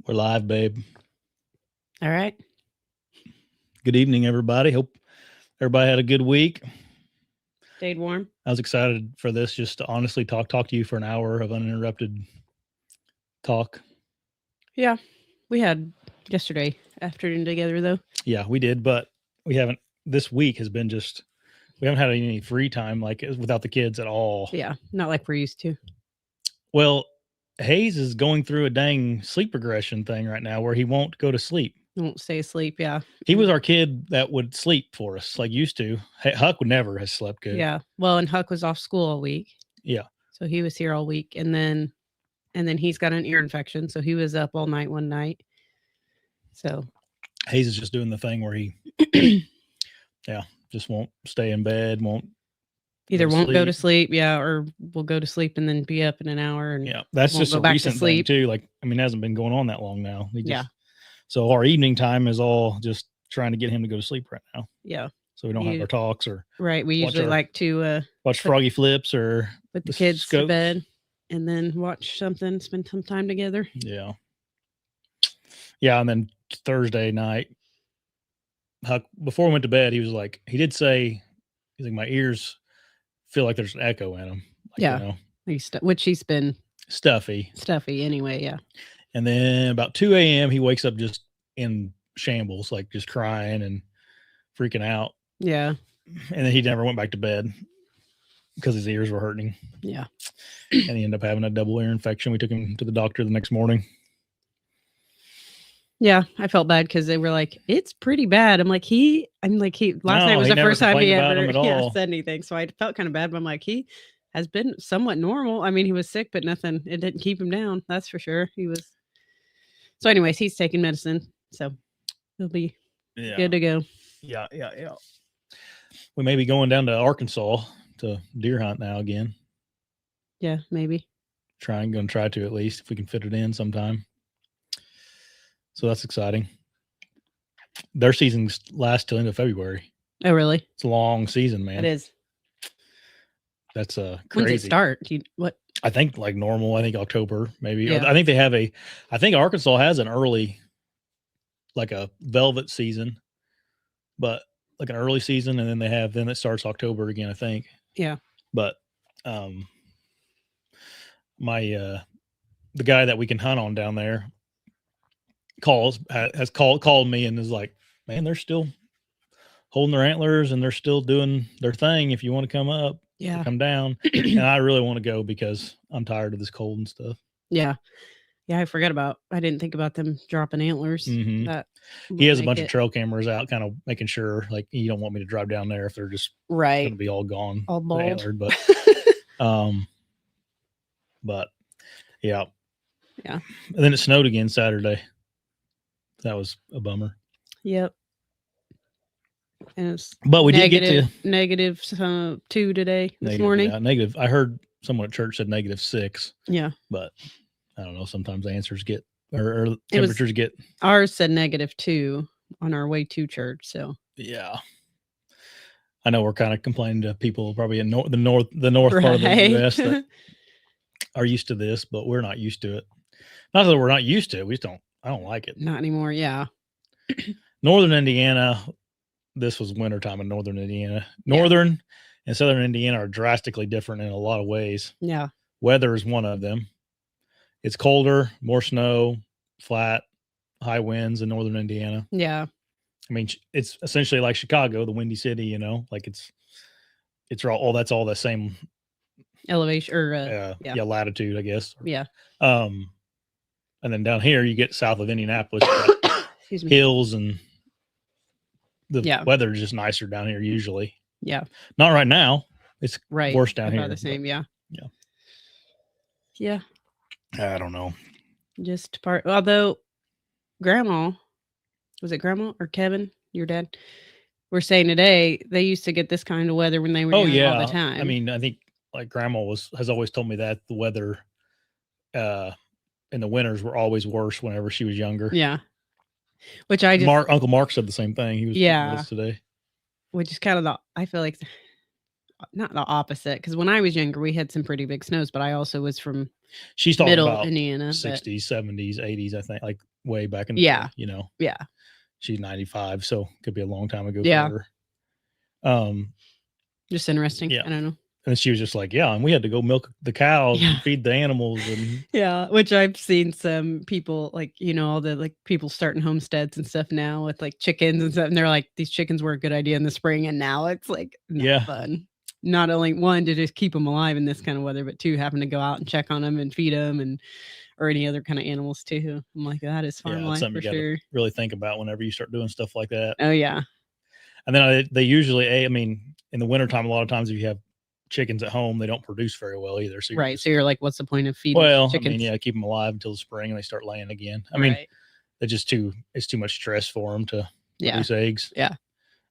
We're live, babe. All right. Good evening, everybody. Hope everybody had a good week. Stayed warm. I was excited for this, just to honestly talk to you for an hour of uninterrupted talk. Yeah, we had yesterday afternoon together, though. Yeah, we did, but we haven't. This week has been just, we haven't had any free time like without the kids at all. Yeah, not like we're used to. Well, Hayes is going through a dang sleep regression thing right now where he won't go to sleep. He won't stay asleep. Yeah. He was our kid that would sleep for us, like used to. Huck would never have slept good. Yeah. Well, and Huck was off school all week. Yeah. So he was here all week, and then he's got an ear infection, so he was up all night one night. So Hayes is just doing the thing where he, yeah, just won't stay in bed, won't go to sleep, yeah, or we'll go to sleep and then be up in an hour, and yeah, that's just a recent thing too. Like, I mean, it hasn't been going on that long now. So our evening time is all just trying to get him to go to sleep right now. Yeah. So we don't have our talks or right. We usually like to watch Froggy Flips or put the kids to bed and then watch something, spend some time together. Yeah. Yeah, and then Thursday night, Huck, before we went to bed, he was like, he did say, he's like, my ears feel like there's an echo in them. Like, yeah. Which he's been stuffy anyway. Yeah. And then about 2 a.m., he wakes up just in shambles, like just crying and freaking out. Yeah. And then he never went back to bed because his ears were hurting. Yeah. And he ended up having a double ear infection. We took him to the doctor the next morning. Yeah, I felt bad because they were like, "It's pretty bad." Last night was the first time he ever said anything, so I felt kind of bad. But I'm like, he has been somewhat normal. I mean, he was sick, but nothing. It didn't keep him down. That's for sure. He was. So, anyways, he's taking medicine, so he'll be good to go. Yeah. We may be going down to Arkansas to deer hunt now again. Yeah, maybe. Going to try to at least if we can fit it in sometime. So that's exciting. Their seasons last till end of February. Oh, really? It's a long season, man. It is. That's crazy. When does it start? What? I think like normal. I think October maybe. Yeah. I think they have I think Arkansas has an early, like a velvet season, but like an early season, and then it starts October again, I think. Yeah. But the guy that we can hunt on down there has called me and is like, man, they're still holding their antlers and they're still doing their thing. If you want to come up, come down. And I really want to go because I'm tired of this cold and stuff. Yeah. I didn't think about them dropping antlers. Mm-hmm. He has a bunch of trail cameras out, kind of making sure, like, you don't want me to drive down there if they're just going to be all gone, all bald. Antlered, but yeah. And then it snowed again Saturday. That was a bummer. Yep. And but we did get to negative 2 today, this morning. Yeah, negative. I heard someone at church said -6. Yeah. But I don't know. Sometimes the answers get, or temperatures get. Ours said -2 on our way to church. So. Yeah. I know we're kind of complaining to people probably in the north part of the U.S. that are used to this, but we're not used to it. Not that we're not used to it. I don't like it. Not anymore. Yeah. Northern Indiana. This was wintertime in northern Indiana. Northern and southern Indiana are drastically different in a lot of ways. Yeah. Weather is one of them. It's colder, more snow, flat, high winds in northern Indiana. Yeah. I mean, it's essentially like Chicago, the Windy City, like it's all that's all the same elevation or latitude, I guess. Yeah. And then down here you get south of Indianapolis, hills, and the weather is just nicer down here usually. Yeah. Not right now. It's worse down here. The same, yeah. I don't know. Just although Grandma, was it Grandma or Kevin, your dad, were saying today they used to get this kind of weather when they were young all the time. I mean, I think like Grandma has always told me that the weather in the winters were always worse whenever she was younger. Yeah. Which Uncle Mark said the same thing. He was with us today. Which is kind of I feel like not the opposite, because when I was younger we had some pretty big snows, but I also was from she's talking middle about Indiana, 60s, 70s, 80s, I think, like way back in the day, you know. Yeah. She's 95, so could be a long time ago for her. Just interesting. Yeah. I don't know. And she was just like, yeah, and we had to go milk the cows and feed the animals and which I've seen some people like, you know, all the like people starting homesteads and stuff now with like chickens and stuff. And they're like, these chickens were a good idea in the spring. And now it's like not fun. Not only one to just keep them alive in this kind of weather, but two, having to go out and check on them and feed them and or any other kind of animals too. I'm like, that is farm life for sure. Really think about whenever you start doing stuff like that. Oh yeah. And then they usually, I mean, in the wintertime, a lot of times if you have chickens at home, they don't produce very well either. So so you're like, what's the point of feeding chickens? I mean, keep them alive until the spring and they start laying again. I mean, it's too much stress for them to produce eggs. Yeah.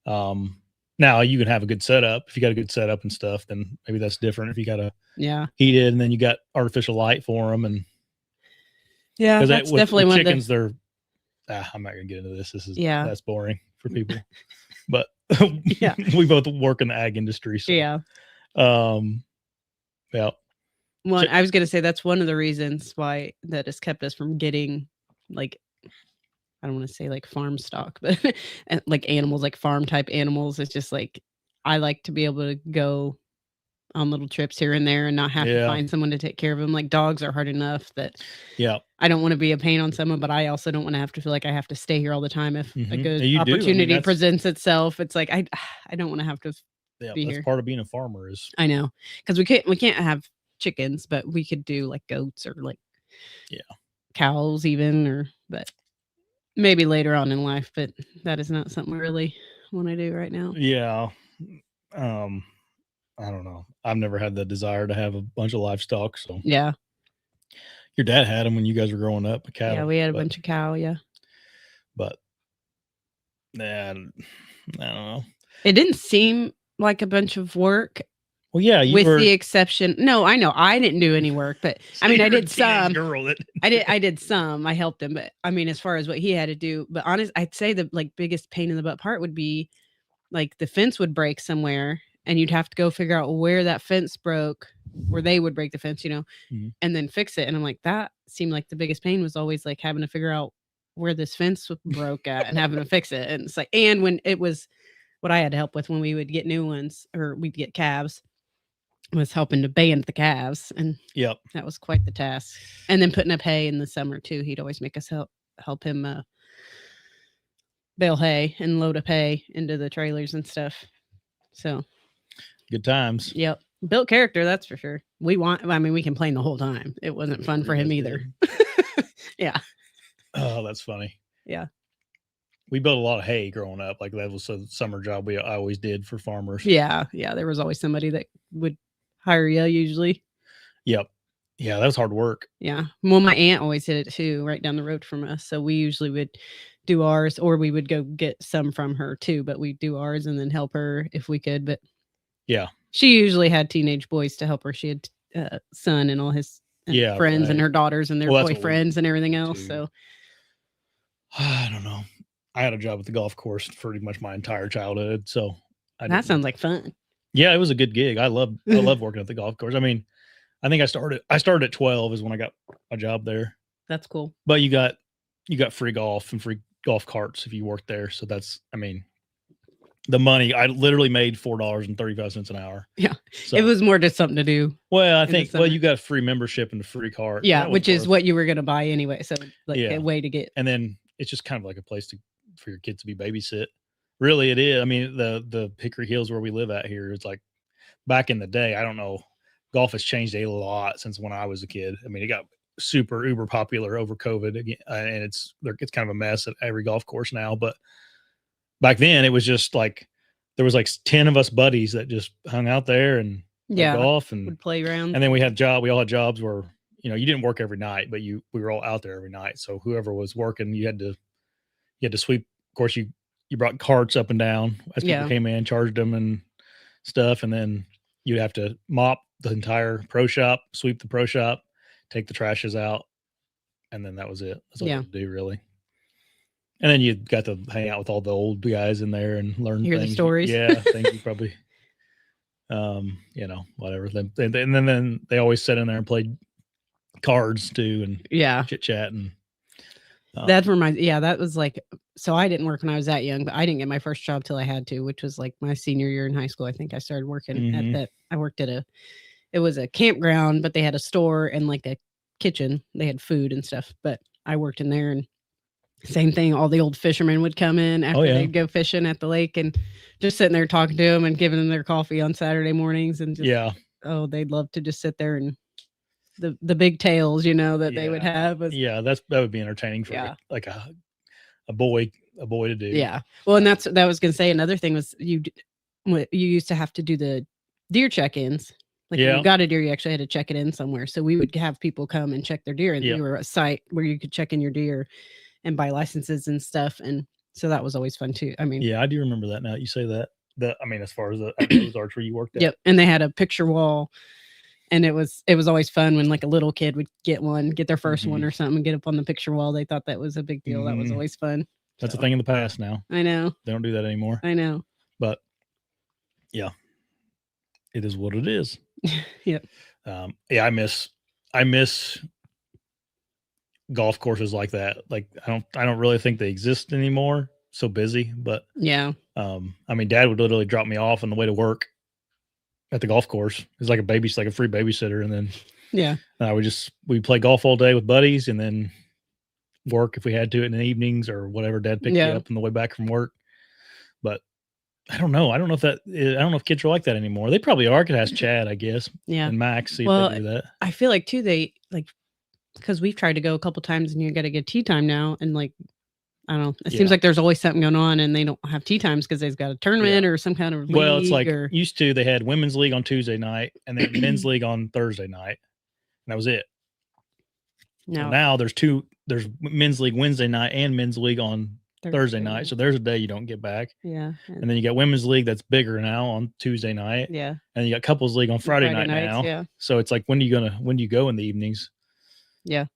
Now you can have a good setup. If you got a good setup and stuff, then maybe that's different. If you got to heat it and then you got artificial light for them and that's definitely with chickens. They're I'm not gonna get into this. That's boring for people, but we both work in the ag industry. So. Well, I was going to say that's one of the reasons why that has kept us from getting like, I don't want to say like farm stock, but like animals, like farm type animals. It's just like, I like to be able to go on little trips here and there and not have to find someone to take care of them. Like dogs are hard enough that I don't want to be a pain on someone, but I also don't want to have to feel like I have to stay here all the time. If a good opportunity presents itself, it's like, I don't want to have to be that's here. Part of being a farmer is I know, because we can't have chickens, but we could do like goats or like cows even, but maybe later on in life. But that is not something we really want to do right now. I don't know. I've never had the desire to have a bunch of livestock. So your dad had them when you guys were growing up. A cattle. Yeah, we had a bunch of cow. But I don't know. It didn't seem like a bunch of work. Well, the exception. No, I know I didn't do any work, but so I mean, I did some. I did some. I helped him, but I mean, as far as what he had to do, but honest, I'd say the like biggest pain in the butt part would be like the fence would break somewhere, and you'd have to go figure out where that fence broke, where they would break the fence, you know, and then fix it. And I'm like, that seemed like the biggest pain was always like having to figure out where this fence broke at and having to fix it. And it's like, and when it was what I had to help with when we would get new ones or we'd get calves, was helping to band the calves, and that was quite the task. And then putting up hay in the summer too. He'd always make us help him bale hay and load up hay into the trailers and stuff. So good times. Yep. Built character, that's for sure. We complained the whole time. It wasn't fun for him either. Yeah. Oh, that's funny. Yeah. We built a lot of hay growing up. Like that was a summer job I always did for farmers. Yeah. Yeah. There was always somebody that would hire you usually. Yep. Yeah. That was hard work. Yeah. Well, my aunt always did it too, right down the road from us. So we usually would do ours, or we would go get some from her too, but we'd do ours and then help her if we could. But she usually had teenage boys to help her. She had a son and all his friends and her daughters and their boyfriends and everything else. So I don't know. I had a job at the golf course pretty much my entire childhood. So that sounds like fun. Yeah, it was a good gig. I love working at the golf course. I mean, I think I started at 12 is when I got my job there. That's cool. But you got free golf and free golf carts if you worked there. So that's, I mean, the money, I literally made $4.35 an hour. Yeah. So, it was more just something to do. Well, I think, you got free membership and a free cart. Yeah. Which is what you were going to buy anyway. So like a way to get. And then it's just kind of like a place for your kids to be babysit. Really, it is. I mean, the Hickory Hills where we live at here, it's like back in the day, I don't know, golf has changed a lot since when I was a kid. I mean, it got super uber popular over COVID again, and it's kind of a mess at every golf course now. But back then, it was just like there was like 10 of us buddies that just hung out there and played golf and would play around. And then we all had jobs where you didn't work every night, but we were all out there every night. So whoever was working, you had to sweep. Of course, you brought carts up and down as people came in, charged them and stuff. And then you'd have to mop the entire pro shop, sweep the pro shop, take the trashes out. And then that was it. That's all you had to do, really. And then you got to hang out with all the old guys in there and learn Hear things. The stories. Yeah. Things you probably, whatever. And then they always sat in there and played cards too and chit chat and That reminds, that was like, so I didn't work when I was that young, but I didn't get my first job till I had to, which was like my senior year in high school. I think I started working at that. I worked at it was a campground, but they had a store and like a kitchen. They had food and stuff, but I worked in there, and same thing. All the old fishermen would come in after they'd go fishing at the lake, and just sitting there talking to them and giving them their coffee on Saturday mornings. And just, they'd love to just sit there and the big tales, that they would have. That would be entertaining for like a boy to do. Yeah. Well, and that was going to say another thing was you used to have to do the deer check-ins. Like when you got a deer, you actually had to check it in somewhere. So we would have people come and check their deer, and we were a site where you could check in your deer and buy licenses and stuff. And so that was always fun too. I mean, I do remember that now you say that. As far as the archery you worked at. Yep. And they had a picture wall, and it was always fun when like a little kid would get their first one or something, and get up on the picture wall. They thought that was a big deal. That was always fun. That's a thing in the past now. I know. They don't do that anymore. I know. But it is what it is. Yep. I miss golf courses like that. Like I don't really think they exist anymore. So busy, but Dad would literally drop me off on the way to work at the golf course. It's like a free babysitter, and then we'd play golf all day with buddies, and then work if we had to in the evenings or whatever. Dad picked me up on the way back from work. But I don't know. I don't know if kids are like that anymore. They probably are. I could ask Chad, I guess. Yeah. And Max, see if they do that. I feel like too, they like, because we've tried to go a couple times, and you got to get tea time now. And like, I don't know. It seems like there's always something going on, and they don't have tea times because they've got a tournament or some kind of league. Well, it's like used to, they had women's league on Tuesday night and then men's league on Thursday night. And that was it. No. So now there's men's league Wednesday night and men's league on Thursday night. So there's a day you don't get back. Yeah. And then you got women's league that's bigger now on Tuesday night. Yeah. And you got couples league on Friday night nights, now. Yeah. So it's like, when do you go in the evenings? Yeah.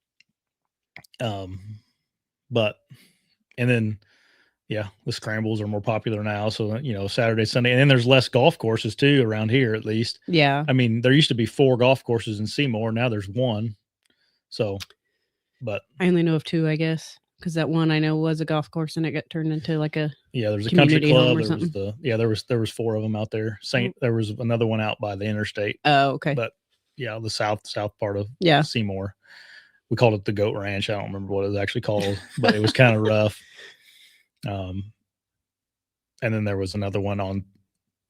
And then the scrambles are more popular now. So, Saturday, Sunday, and then there's less golf courses too around here, at least. Yeah. I mean, there used to be 4 golf courses in Seymour. Now there's 1. So, but I only know of 2, I guess, because that one I know was a golf course, and it got turned into like a there's a country club. There was 4 of them out there. There was another one out by the interstate. Oh, okay. But the south part of Seymour. We called it the Goat Ranch. I don't remember what it was actually called, but it was kind of rough. And then there was another one on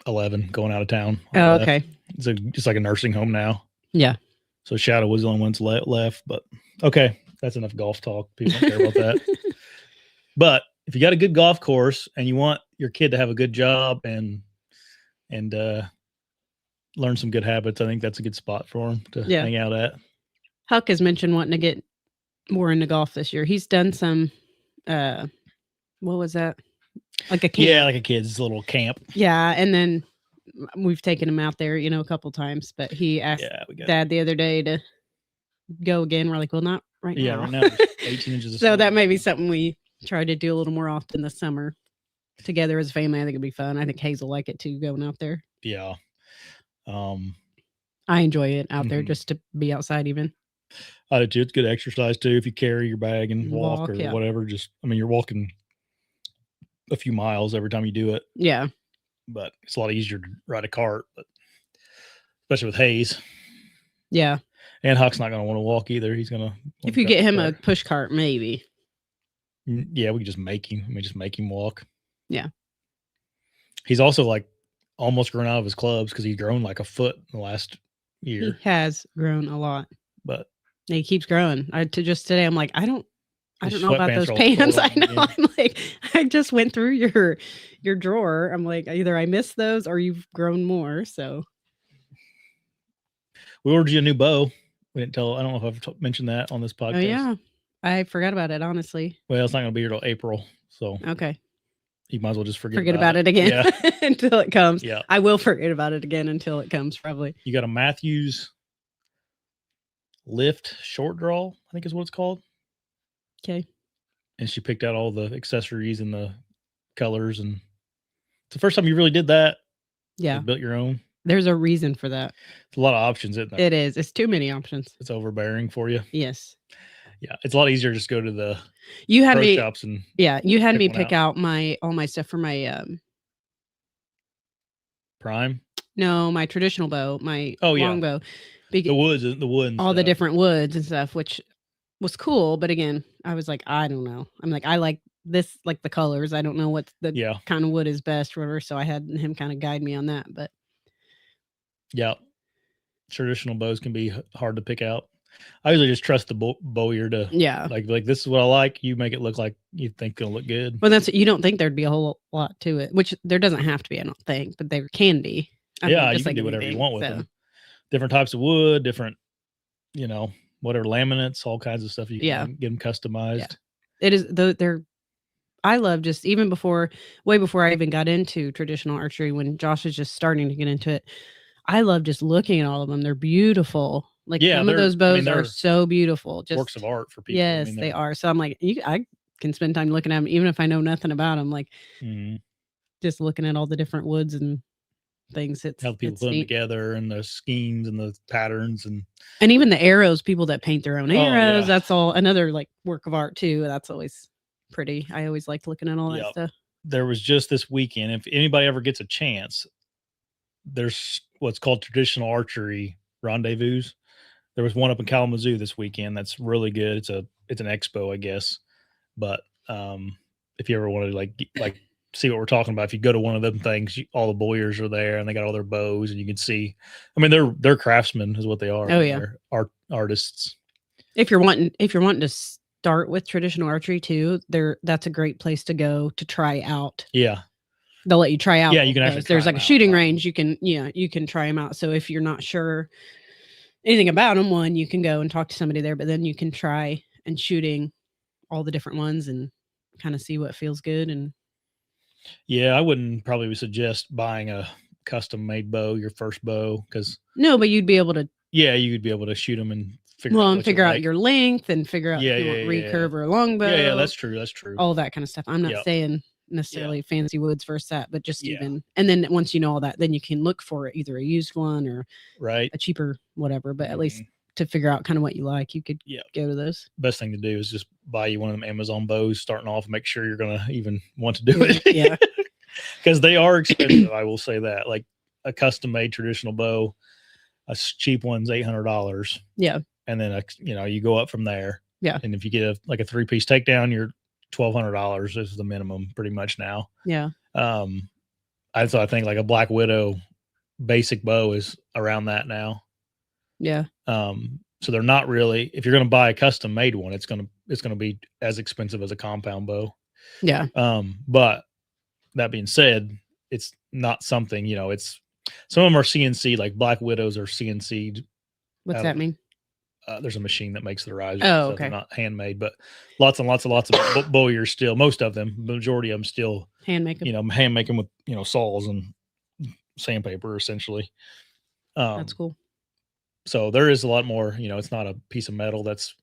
11 going out of town. Oh, okay. It's just like a nursing home now. Yeah. So Shadow was the only ones left, but okay. That's enough golf talk. People don't care about that. But if you got a good golf course and you want your kid to have a good job and learn some good habits, I think that's a good spot for him to hang out at. Hawke has mentioned wanting to get more into golf this year. He's done some, what was that? Like a camp. Yeah, like a kid's little camp. Yeah, and then we've taken him out there, a couple times, but he asked Dad the other day to go again. We're like, well, not right now. Yeah, right now, 18 inches of So that may be something we try to do a little more often this summer together as a family. I think it'd be fun. I think Hayes will like it too, going out there. Yeah. I enjoy it out there just to be outside even. I do too. It's good exercise too. If you carry your bag and walk or whatever, you're walking a few miles every time you do it. Yeah. But it's a lot easier to ride a cart, especially with Hayes. Yeah. And Hawke's not going to want to walk either. He's going to. If you get him a push cart, maybe. Yeah, we can just make him. Just make him walk. Yeah. He's also like almost grown out of his clubs because he's grown like a foot in the last year. He has grown a lot. But he keeps growing. Today, I'm like, I don't know about those pants. I know. I'm like, I just went through your drawer. I'm like, either I missed those or you've grown more. So we ordered you a new bow. We didn't tell. I don't know if I've mentioned that on this podcast. Oh yeah, I forgot about it. Honestly. Well, it's not going to be here till April. So okay. You might as well just forget about it again until it comes. Yeah. I will forget about it again until it comes. Probably. You got a Matthews lift short draw, I think is what it's called. Okay. And she picked out all the accessories and the colors, and it's the first time you really did that. Yeah. You built your own. There's a reason for that. It's a lot of options, isn't it? It is. It's too many options. It's overbearing for you. Yes. Yeah, it's a lot easier to just go to the pro shops and you had me pick out all my stuff for my prime. No, my traditional bow, my longbow. The woods, all the different woods and stuff, which was cool. But again, I was like, I don't know. I'm like, I like this, like the colors. I don't know what the kind of wood is best, or whatever. So I had him kind of guide me on that. But yeah, traditional bows can be hard to pick out. I usually just trust the bowyer to like this is what I like. You make it look like you think it'll look good. Well, you don't think there'd be a whole lot to it, which there doesn't have to be, I don't think, but there can be. I mean, you can do whatever you want with them. Different types of wood, different, whatever laminates, all kinds of stuff. You can get them customized. Yeah. It is I love just even way before I even got into traditional archery, when Josh was just starting to get into it. I love just looking at all of them. They're beautiful. Like some of those bows are so beautiful. Just works of art for people. Yes, they are. So I'm like, I can spend time looking at them, even if I know nothing about them. Like just looking at all the different woods and things. It's how people put them together and the schemes and the patterns and even the arrows. People that paint their own arrows. That's all another like work of art too. That's always pretty. I always like looking at all that stuff. There was just this weekend. If anybody ever gets a chance, there's what's called traditional archery rendezvous. There was one up in Kalamazoo this weekend. That's really good. It's an expo, I guess. But if you ever want to like see what we're talking about, if you go to one of them things, all the bowyers are there and they got all their bows, and you can see. I mean, they're craftsmen, is what they are. Oh yeah, they're artists. If you're wanting to start with traditional archery too, that's a great place to go to try out. Yeah. They'll let you try out. Yeah, you can actually. There's like a shooting range. You can try them out. So if you're not sure anything about them, you can go and talk to somebody there, but then you can try and shooting all the different ones and kind of see what feels good. And yeah, I wouldn't probably suggest buying a custom made bow, your first bow, because no, but you'd be able to. Yeah, you'd be able to shoot them and figure out your length and figure out if you want recurve or a longbow. Yeah, that's true. That's true. All that kind of stuff. I'm not saying necessarily fancy woods versus that, but just even. And then once you know all that, then you can look for either a used one or a cheaper whatever. But at least to figure out kind of what you like, you could go to those. Best thing to do is just buy you one of them Amazon bows starting off and make sure you're going to even want to do it. Yeah. Because they are expensive. I will say that. Like a custom made traditional bow, a cheap one's $800. Yeah. And then, you go up from there. Yeah. And if you get a 3-piece takedown, you're $1,200 is the minimum pretty much now. Yeah. I think like a Black Widow basic bow is around that now. Yeah. So they're not really, if you're going to buy a custom made one, it's going to be as expensive as a compound bow. Yeah. But that being said, it's not something, it's some of them are CNC, like Black Widows are CNC'd. What's that mean? There's a machine that makes the risers. Oh, okay. They're not handmade, but lots and lots of bowyers still. Most of them, majority of them still hand make them. Hand make them with saws and sandpaper essentially. That's cool. So there is a lot more. It's not a piece of metal that's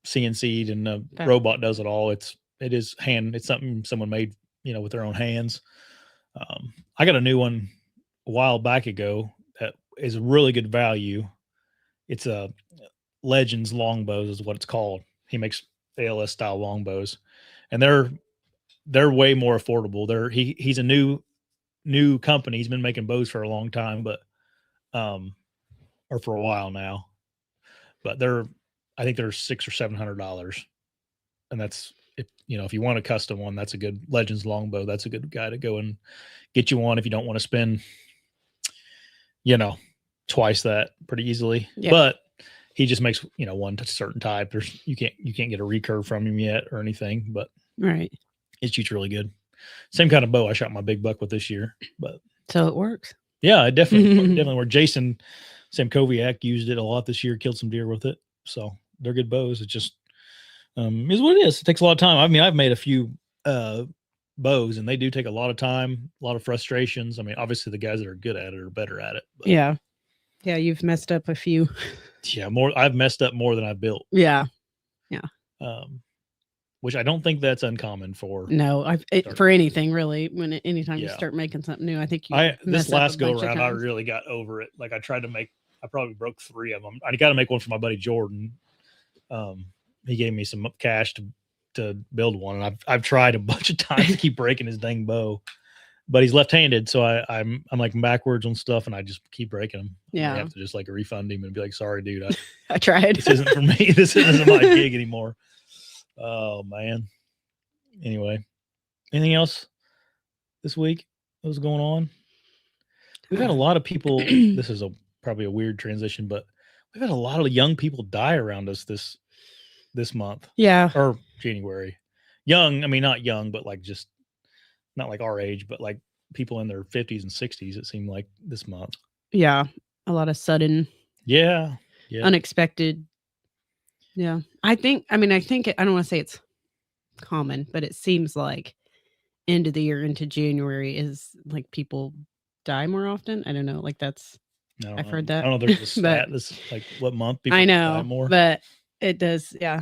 CNC'd and a robot does it all. It is hand. It's something someone made with their own hands. I got a new one a while back ago that is a really good value. It's a Legends longbows is what it's called. He makes ALS style longbows, and they're way more affordable. He's a new company. He's been making bows for a long time, but or for a while now. But I think they're $600 or $700, and that's if you want a custom one, that's a good Legends longbow. That's a good guy to go and get you one if you don't want to spend twice that pretty easily. Yeah. But he just makes one certain type. You can't get a recurve from him yet or anything, but it shoots really good. Same kind of bow I shot my big buck with this year, but so it works. Yeah, it definitely worked. Jason Samkoviak used it a lot this year, killed some deer with it. So they're good bows. It just is what it is. It takes a lot of time. I mean, I've made a few bows and they do take a lot of time, a lot of frustrations. I mean, obviously the guys that are good at it are better at it. But yeah, you've messed up a few. Yeah, I've messed up more than I've built. Yeah. Which I don't think that's uncommon for. No, for anything really. Anytime you start making something new, I think this last go around, I really got over it. Like I probably broke 3 of them. I got to make one for my buddy Jordan. he gave me some cash to build one, and I've tried a bunch of times to keep breaking his dang bow, but he's left-handed, so I'm like backwards on stuff, and I just keep breaking them. Yeah, I have to just like refund him and be like, sorry, dude, I tried. This isn't for me. This isn't my gig anymore. Oh man. Anyway, anything else this week that was going on? We've had a lot of people. This is probably a weird transition, but we've had a lot of young people die around us this month. Yeah. Or January. Young, I mean, not young, but like just not like our age, but like people in their 50s and 60s, it seemed like this month. Yeah. A lot of sudden. Yeah. Unexpected. Yeah. I don't want to say it's common, but it seems like end of the year into January is like people die more often. I don't know. Like I've heard that. I don't know if there's a stat this like what month people die more. But it does, yeah.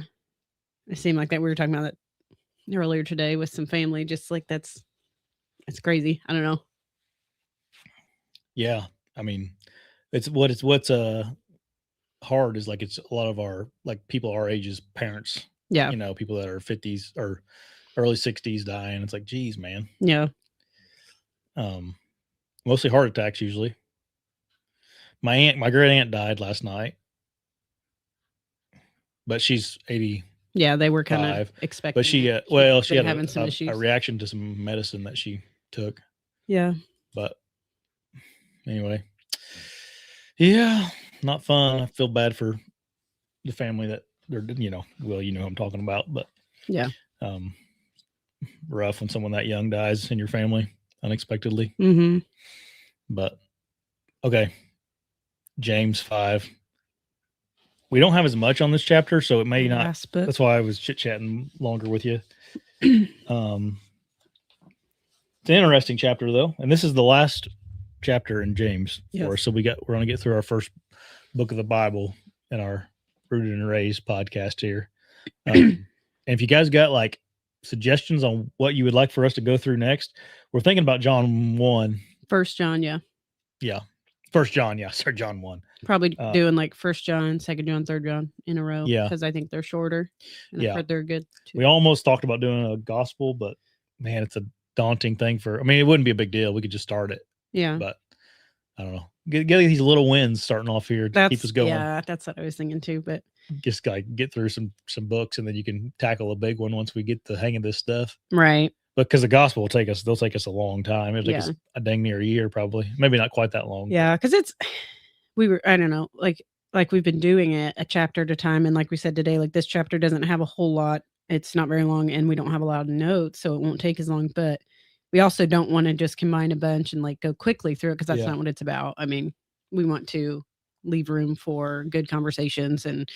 It seemed like that. We were talking about it earlier today with some family, just like it's crazy. I don't know. Yeah. I mean, what's hard is like it's a lot of our like people our age's parents. Yeah. You know, people that are 50s or early 60s dying. It's like, geez, man. Yeah. Mostly heart attacks usually. My great aunt died last night, but she's 80. Yeah, they were kind of expecting. But she had a reaction to some medicine that she took. Yeah. But anyway, yeah, not fun. I feel bad for the family that they're, who I'm talking about, but yeah, rough when someone that young dies in your family unexpectedly. Mm-hmm. But okay, James 5. We don't have as much on this chapter, so it may not. That's why I was chit-chatting longer with you. It's an interesting chapter, though, and this is the last chapter in James for us. So we're going to get through our first book of the Bible in our Rooted and Raised podcast here. And if you guys got like suggestions on what you would like for us to go through next, we're thinking about John 1. 1 John, yeah. 1 John, sorry, John 1. Probably doing like 1 John, 2 John, 3 John in a row. Yeah. Because I think they're shorter. And I've heard they're good too. We almost talked about doing a gospel, but man, it's a daunting thing it wouldn't be a big deal. We could just start it. Yeah. But I don't know. Get these little wins starting off here to keep us going. Yeah, that's what I was thinking too. But just like get through some books, and then you can tackle a big one once we get the hang of this stuff. Right. Because the gospel they'll take us a long time. It'll take us a dang near a year, probably. Maybe not quite that long. Yeah, because I don't know, like we've been doing it a chapter at a time, and like we said today, like this chapter doesn't have a whole lot. It's not very long, and we don't have a lot of notes, so it won't take as long. But we also don't want to just combine a bunch and like go quickly through it, because that's not what it's about. I mean, we want to leave room for good conversations and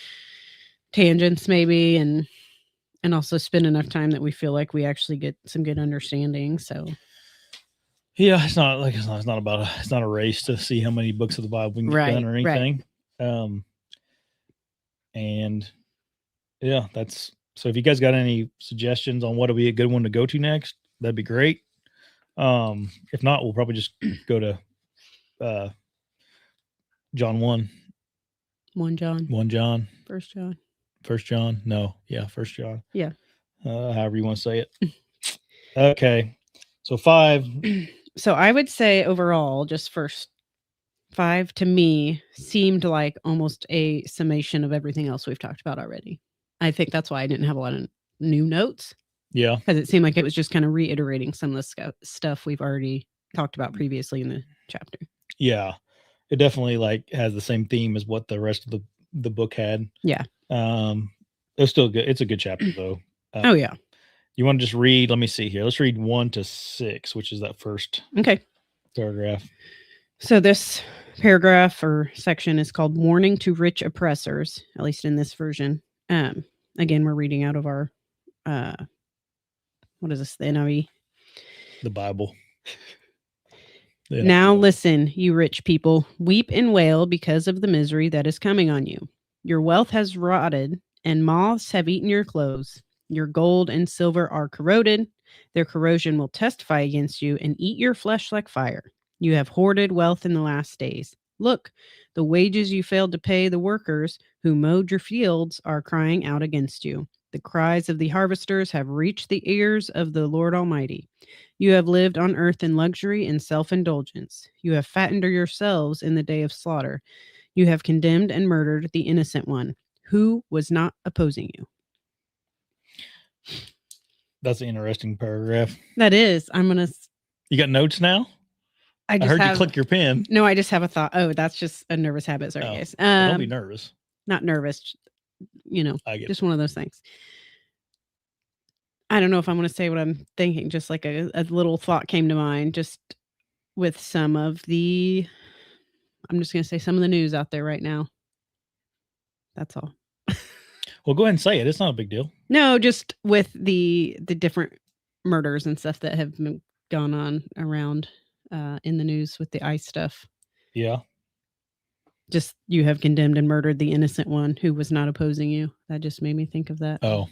tangents, maybe, and also spend enough time that we feel like we actually get some good understanding. So yeah, it's not a race to see how many books of the Bible we can get done or anything. Right. And yeah, so if you guys got any suggestions on what would be a good one to go to next, that'd be great. If not, we'll probably just go to John 1. 1 John. 1 John. 1 John. 1 John. No. Yeah. 1 John. Yeah. However you want to say it. Okay. So 5. So I would say overall, just first 5 to me seemed like almost a summation of everything else we've talked about already. I think that's why I didn't have a lot of new notes. Yeah. Because it seemed like it was just kind of reiterating some of the stuff we've already talked about previously in the chapter. Yeah. It definitely like has the same theme as what the rest of the book had. Yeah. It's still good. It's a good chapter though. Oh yeah. You want to just read? Let me see here. Let's read 1 to 6, which is that first paragraph. So this paragraph or section is called "Warning to Rich Oppressors," at least in this version. Again, we're reading out of our what is this? The NIV. The Bible. Now listen, you rich people, weep and wail because of the misery that is coming on you. Your wealth has rotted, and moths have eaten your clothes. Your gold and silver are corroded. Their corrosion will testify against you and eat your flesh like fire. You have hoarded wealth in the last days. Look, the wages you failed to pay the workers who mowed your fields are crying out against you. The cries of the harvesters have reached the ears of the Lord Almighty. You have lived on earth in luxury and self-indulgence. You have fattened yourselves in the day of slaughter. You have condemned and murdered the innocent one who was not opposing you. That's an interesting paragraph. That is. I'm going to... You got notes now? I heard you click your pen. No, I just have a thought. Oh, that's just a nervous habit. Sorry, guys. Don't be nervous. Not nervous. Just one of those things. I don't know if I'm going to say what I'm thinking. Just like a little thought came to mind just with some of the... I'm just going to say some of the news out there right now. That's all. Well, go ahead and say it. It's not a big deal. No, just with the different murders and stuff that have gone on around in the news with the ICE stuff. Yeah. Just you have condemned and murdered the innocent one who was not opposing you. That just made me think of that. Oh.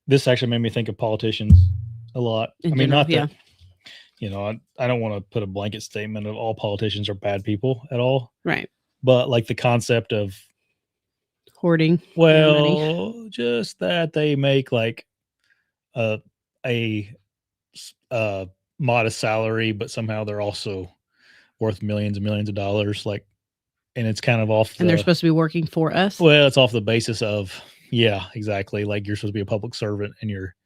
This actually made me think of politicians a lot. I mean, not that, I don't want to put a blanket statement of all politicians are bad people at all. Right. But like the concept of hoarding. Well, just that they make like a modest salary, but somehow they're also worth millions and millions of dollars. Like, and it's kind of off. And they're supposed to be working for us. Well, it's off the basis of, yeah, exactly. Like you're supposed to be a public servant and you're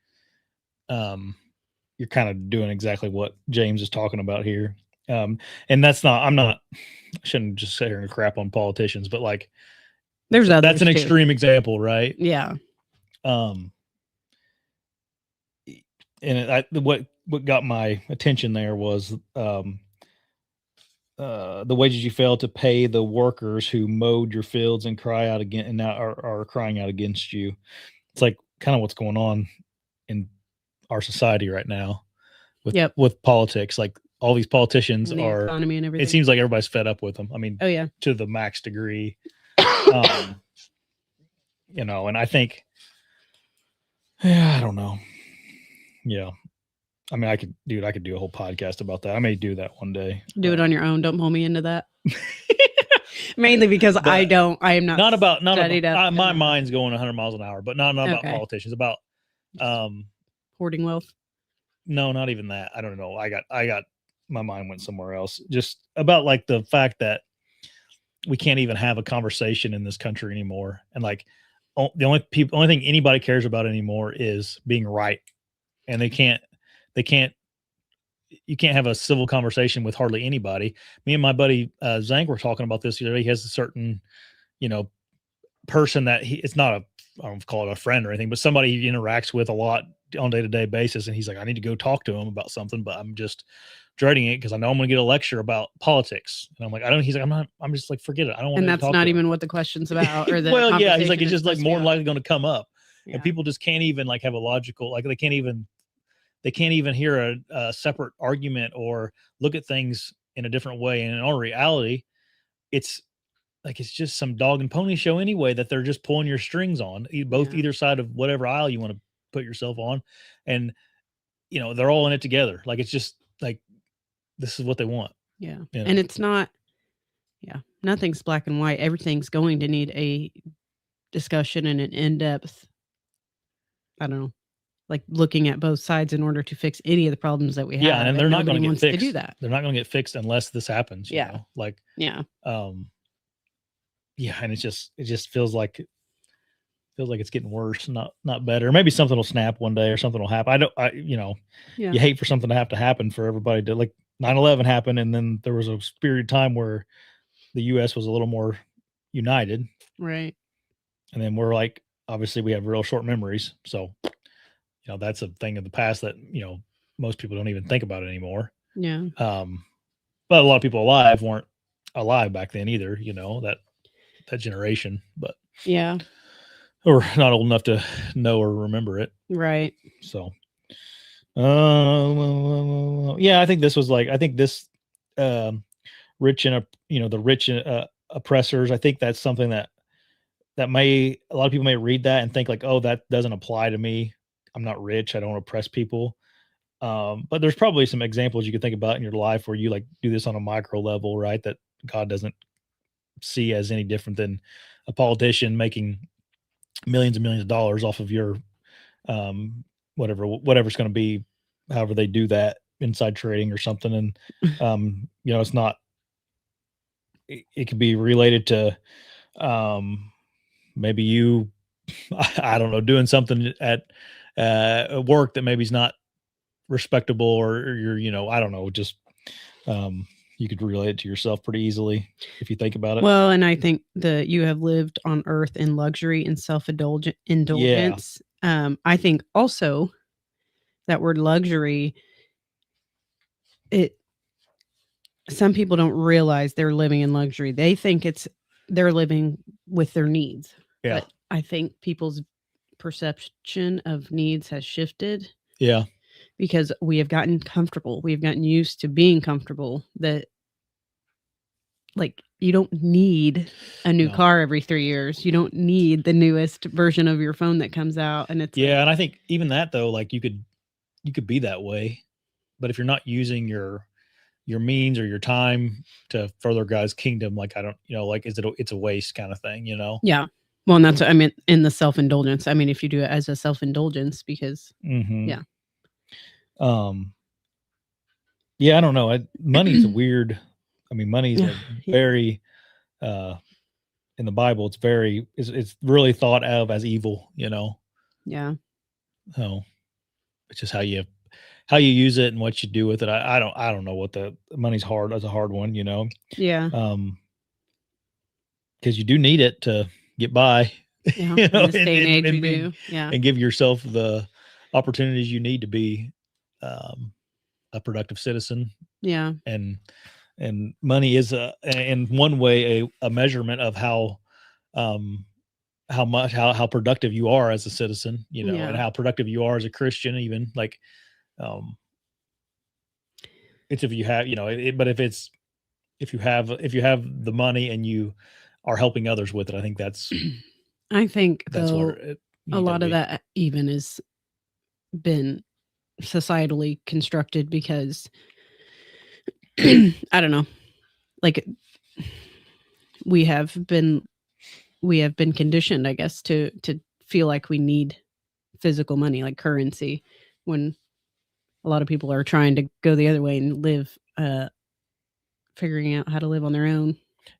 kind of doing exactly what James is talking about here. And that's not, I shouldn't just sit here and crap on politicians, but like, there's others that's an extreme example, right? Yeah. And what got my attention there was the wages you failed to pay the workers who mowed your fields and cry out again and now are crying out against you. It's like kind of what's going on in our society right now with politics. Like all these politicians are economy and everything. It seems like everybody's fed up with them. I mean, to the max degree. And I think, I don't know. Yeah. I mean, I could do a whole podcast about that. I may do that one day. Do it on your own. Don't pull me into that. Mainly because I am not about up. My mind's going 100 miles an hour, but not about politicians, about hoarding wealth. No, not even that. I don't know. I got my mind went somewhere else. Just about like the fact that we can't even have a conversation in this country anymore. And like the only thing anybody cares about anymore is being right. And you can't have a civil conversation with hardly anybody. Me and my buddy Zank were talking about this the other day. He has a certain, person that it's not I don't call it a friend or anything, but somebody he interacts with a lot on a day-to-day basis. And he's like, I need to go talk to him about something, but I'm just dreading it because I know I'm going to get a lecture about politics. And I'm like, he's like, I'm just like, forget it. I don't want to talk to him. And that's not even what the question's about. Or the well, yeah, he's like, it's just like more than likely going to come up. Yeah. And people just can't even like have a logical, like they can't even hear a separate argument or look at things in a different way. And in all reality, it's just some dog and pony show anyway, that they're just pulling your strings on either side of whatever aisle you want to put yourself on. And, they're all in it together. Like, it's just like, this is what they want. Yeah. And it's not, nothing's black and white. Everything's going to need a discussion and an in-depth, I don't know, like looking at both sides in order to fix any of the problems that we have. Yeah. And they're not going to get fixed. To do that. They're not going to get fixed unless this happens. You know? Like, and it just feels like it's getting worse, not better. Maybe something will snap one day or something will happen. You hate for something to happen for everybody to, like 9/11 happened. And then there was a period of time where the US was a little more united. Right. And then we're like, obviously we have real short memories. So, that's a thing of the past that, most people don't even think about it anymore. Yeah. But a lot of people alive weren't alive back then either, that generation, but or not old enough to know or remember it. Right. So, I think this was like, rich and, the rich oppressors. I think that's something that a lot of people may read that and think like, oh, that doesn't apply to me. I'm not rich. I don't oppress people. But there's probably some examples you could think about in your life where you like do this on a micro level, right? That God doesn't see as any different than a politician making millions and millions of dollars off of your whatever's going to be, however they do that, inside trading or something. And it's not, it could be related to maybe you I don't know, doing something at work that maybe is not respectable, or you're I don't know, just you could relate it to yourself pretty easily if you think about it. Well, and I think that you have lived on earth in luxury and indulgence. I think also that word luxury, some people don't realize they're living in luxury. They think they're living with their needs. Yeah. But I think people's perception of needs has shifted. Yeah. Because we have gotten comfortable. We've gotten used to being comfortable, that like you don't need a new car every 3 years. You don't need the newest version of your phone that comes out. And it's and I think even that though, like you could be that way, but if you're not using your means or your time to further God's kingdom, like I don't, like it's a waste kind of thing, Yeah. Well, and that's what I meant in the self-indulgence. I mean, if you do it as a self-indulgence, because yeah. Yeah, I don't know. Money's weird. I mean, money's very, in the Bible, it's really thought of as evil, Yeah. So it's just how you use it and what you do with it. I don't know what the money's hard. That's a hard one, Yeah. Because you do need it to get by. Yeah. In this day and age, you do. Yeah. And give yourself the opportunities you need to be a productive citizen. Yeah. And money is in one way a measurement of how productive you are as a citizen, and how productive you are as a Christian, even like it's if you have, but if you have the money and you are helping others with it, I think that's where a lot of that even has been societally constructed, because I don't know, like we have been conditioned, I guess, to feel like we need physical money, like currency, when a lot of people are trying to go the other way and live, figuring out how to live on their own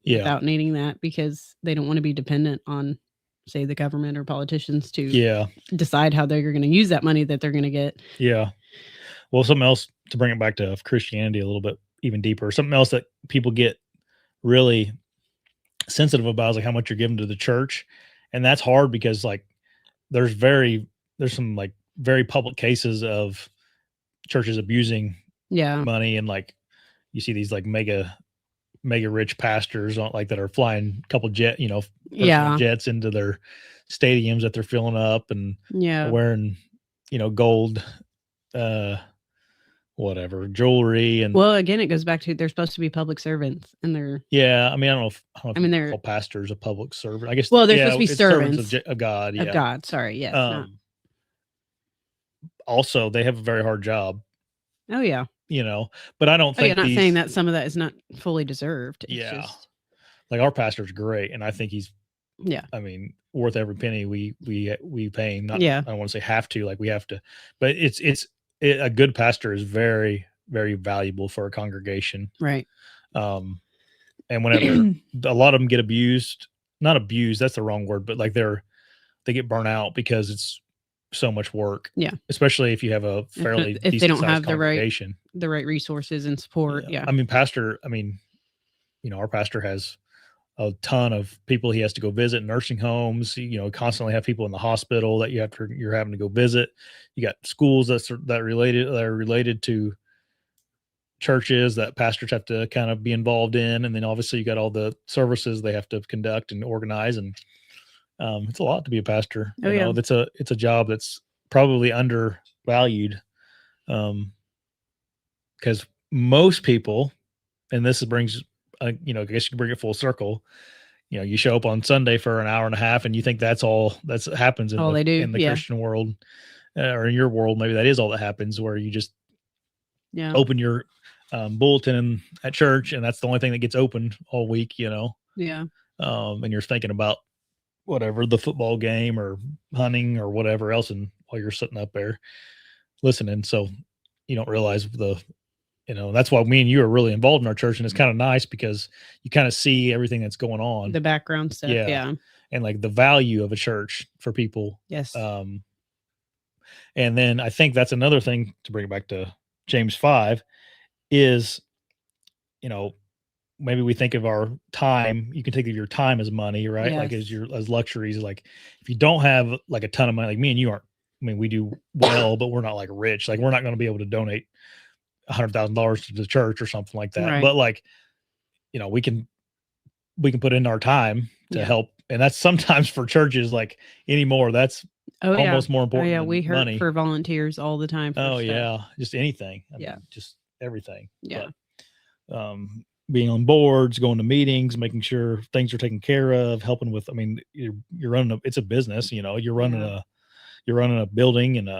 without needing that, because they don't want to be dependent on, say, the government or politicians to decide how they're going to use that money that they're going to get. Yeah. Well, something else to bring it back to Christianity a little bit even deeper, something else that people get really sensitive about is like how much you're giving to the church. And that's hard because like there's some like very public cases of churches abusing money, and like you see these like mega rich pastors on like that are flying a couple jets into their stadiums that they're filling up, and wearing gold whatever jewelry. And well, again, it goes back to they're supposed to be public servants, and they're I mean, I don't know if they're call pastors a public servant, I guess. Well, they're supposed to be servants of God. Of God, sorry. Yes. Also, they have a very hard job. Oh yeah. But I don't think not saying that some of that is not fully deserved. It's just like our pastor's great, and I think he's I mean, worth every penny we pay him. Not, I don't want to say have to, like we have to, but a good pastor is very, very valuable for a congregation. Right. And whenever a lot of them get not abused, that's the wrong word, but like they get burnt out because it's so much work. Yeah. Especially if you have a fairly if they don't have the right resources and support. Yeah. I mean, our pastor has a ton of people he has to go visit, nursing homes, constantly have people in the hospital that you're having to go visit. You got schools that are related to churches that pastors have to kind of be involved in. And then obviously you got all the services they have to conduct and organize. And it's a lot to be a pastor. It's a job that's probably undervalued. Because most people, and this brings, I guess you can bring it full circle. You show up on Sunday for an hour and a half, and you think that's all that happens in the Christian world, or in your world, maybe that is all that happens, where you just open your bulletin at church, and that's the only thing that gets opened all week, you know? Yeah. And you're thinking about whatever, the football game or hunting or whatever else, and while you're sitting up there listening. So you don't realize that's why me and you are really involved in our church, and it's kind of nice because you kind of see everything that's going on, the background stuff. Yeah. And like the value of a church for people. Yes. And then I think that's another thing to bring it back to James 5 is, maybe we think of our time. You can think of your time as money, right? Yes. Like as luxuries. Like if you don't have like a ton of money, like me and you aren't. I mean, we do well, but we're not like rich. Like we're not going to be able to donate $100,000 to the church or something like that. Right. But like, we can put in our time to help, and that's sometimes for churches like anymore. That's almost more important. Yeah, we hurt money for volunteers all the time. Just anything. I mean, just everything. Yeah. But, being on boards, going to meetings, making sure things are taken care of, helping with. I mean, you're running it's a business. You're running a building, and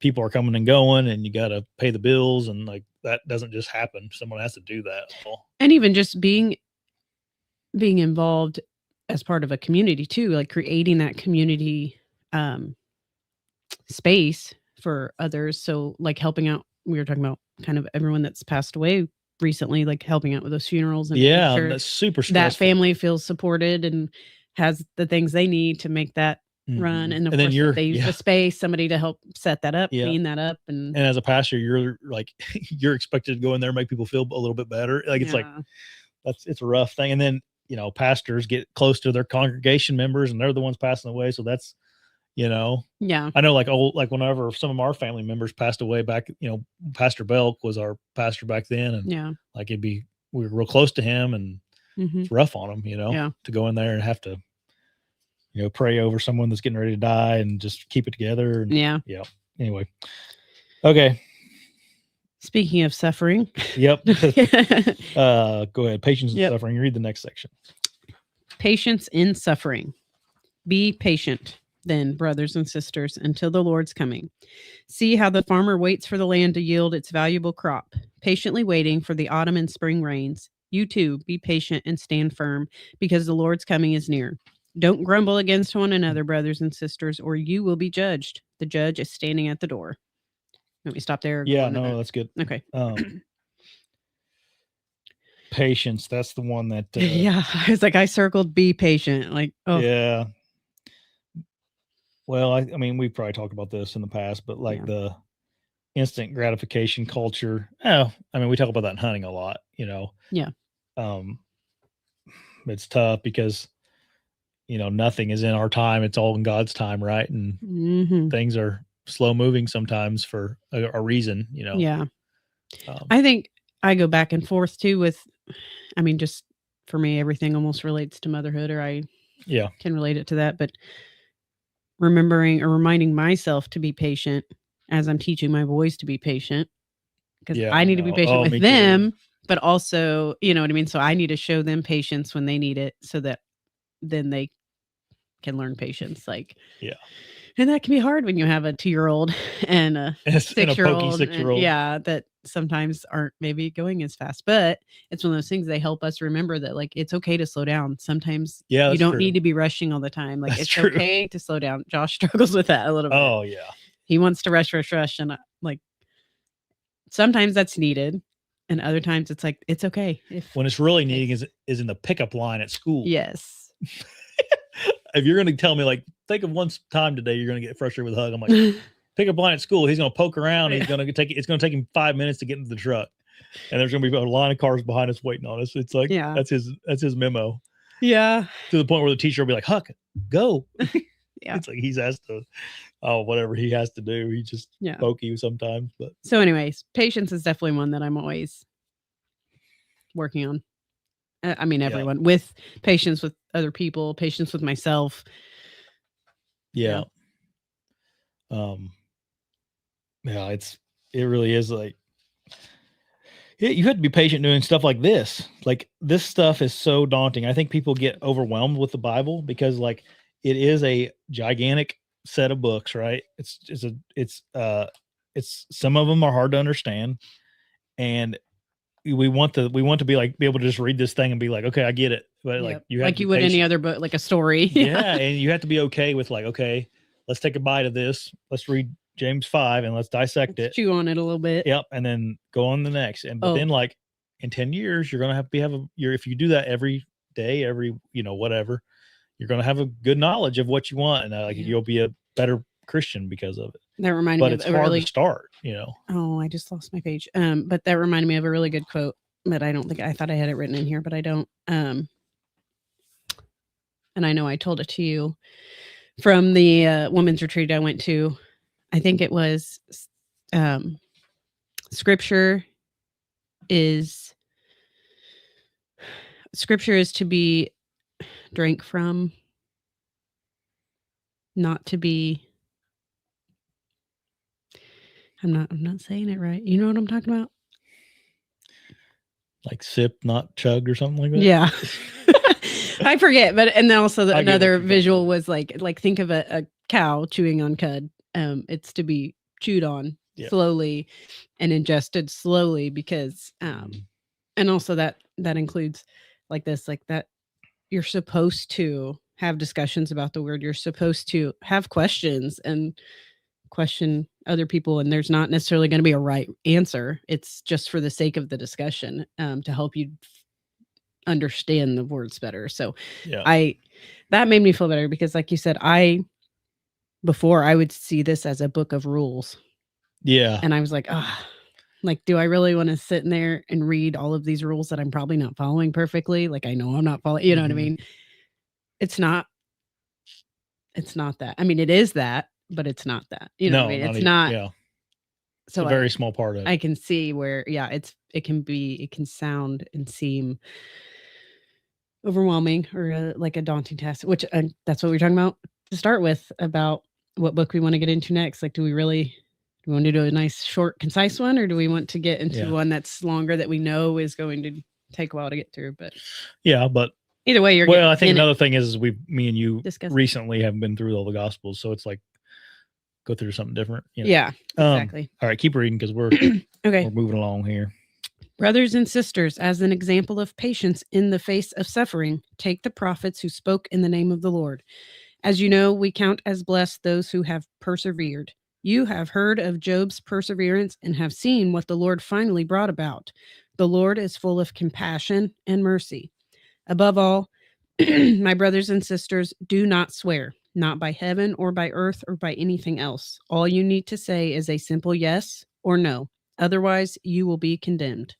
people are coming and going, and you got to pay the bills, and like that doesn't just happen. Someone has to do that. And even just being involved as part of a community too, like creating that community space for others. So like helping out. We were talking about kind of everyone that's passed away recently, like helping out with those funerals, and sure that's super stressful. That family feels supported and has the things they need to make that run. And then they use the space, somebody to help set that up, clean that up. And as a pastor, you're like, you're expected to go in there and make people feel a little bit better. Like, it's like, it's a rough thing. And then, pastors get close to their congregation members, and they're the ones passing away. So that's, I know like whenever some of our family members passed away back, Pastor Belk was our pastor back then. And like, we were real close to him, and it's rough on him, to go in there and have to, pray over someone that's getting ready to die and just keep it together. And, anyway. Okay. Speaking of suffering. Yep. Go ahead. Patience in suffering. Read the next section. Patience in suffering. Be patient, then, brothers and sisters, until the Lord's coming. See how the farmer waits for the land to yield its valuable crop, patiently waiting for the autumn and spring rains. You too, be patient and stand firm, because the Lord's coming is near. Don't grumble against one another, brothers and sisters, or you will be judged. The judge is standing at the door. Let me stop there. Yeah, no, that's good. Okay. Patience. That's the one that. I was like, I circled be patient. Like, oh. Yeah. Well, I mean, we've probably talked about this in the past, but like the instant gratification culture. Oh, I mean, we talk about that in hunting a lot, Yeah. It's tough because, nothing is in our time. It's all in God's time, right? And things are slow moving sometimes for a reason, Yeah. I think I go back and forth too with, just for me, everything almost relates to motherhood, or I can relate it to that. But remembering or reminding myself to be patient as I'm teaching my boys to be patient, because I need to be patient with them, but also, you know what I mean? So I need to show them patience when they need it, so that then they can learn patience. Like, and that can be hard when you have a 2-year-old and a 6-year-old. That sometimes aren't maybe going as fast, but it's one of those things. They help us remember that, like, it's okay to slow down. Sometimes you don't need to be rushing all the time. Like, it's okay to slow down. Josh struggles with that a little bit. Oh yeah. He wants to rush. And like, sometimes that's needed. And other times it's like, it's okay. When it's really needing is in the pickup line at school. Yes. If you're going to tell me, like, think of one time today you're going to get frustrated with Hug, I'm like, pick up line at school. He's going to poke around. It's going to take him 5 minutes to get into the truck, and there's going to be a line of cars behind us waiting on us. It's like, that's his memo. Yeah. To the point where the teacher will be like, Huck, go. It's like he's asked to, whatever he has to do. He just poke you sometimes. But so, anyways, patience is definitely one that I'm always working on. Everyone with patience with other people, patience with myself. Yeah. It really is like, you have to be patient doing stuff like this. Like, this stuff is so daunting. I think people get overwhelmed with the Bible because, like, it is a gigantic set of books, right? It's some of them are hard to understand, and we want to be able to just read this thing and be like, okay, I get it. But like you have you would any other book, like a story. Yeah. And you have to be okay with like, okay, let's take a bite of this. Let's read James 5 and let's dissect it. Chew on it a little bit. Yep. And then go on the next. But then like in 10 years, you're going to have if you do that every day, whatever, you're going to have a good knowledge of what you want. And you'll be a better Christian because of it. That reminded me of it's hard to start, Oh, I just lost my page. But that reminded me of a really good quote that I thought I had it written in here, but I don't. And I know I told it to you from the women's retreat I went to. I think it was Scripture is to be drank from, not to be. I'm not saying it right. You know what I'm talking about? Like sip, not chug or something like that? Yeah. I forget. But, and then also another visual was like think of a cow chewing on cud. It's to be chewed on slowly and ingested slowly because, and also that includes like this, like that you're supposed to have discussions about the word. You're supposed to have questions and question other people, and there's not necessarily going to be a right answer. It's just for the sake of the discussion, to help you understand the words better. So that made me feel better because like you said, before I would see this as a book of rules. Yeah. And I was like, like, do I really want to sit in there and read all of these rules that I'm probably not following perfectly? Like, I know I'm not following, you know what I mean? It's not that. I mean, it is that, but it's not that. You know what I mean? It's not. Yeah. So it's a very small part of it. I can see where, it can sound and seem overwhelming or like a daunting task, which that's what we're talking about to start with, about what book we want to get into next. Like, do we want to do a nice, short, concise one, or do we want to get into one that's longer that we know is going to take a while to get through? But but either way, I think another thing is me and you recently have been through all the Gospels, so it's like go through something different. Yeah, exactly. All right, keep reading because we're we're moving along here. Brothers and sisters, as an example of patience in the face of suffering, take the prophets who spoke in the name of the Lord. As you know, we count as blessed those who have persevered. You have heard of Job's perseverance and have seen what the Lord finally brought about. The Lord is full of compassion and mercy. Above all, my brothers and sisters, do not swear, not by heaven or by earth or by anything else. All you need to say is a simple yes or no. Otherwise, you will be condemned.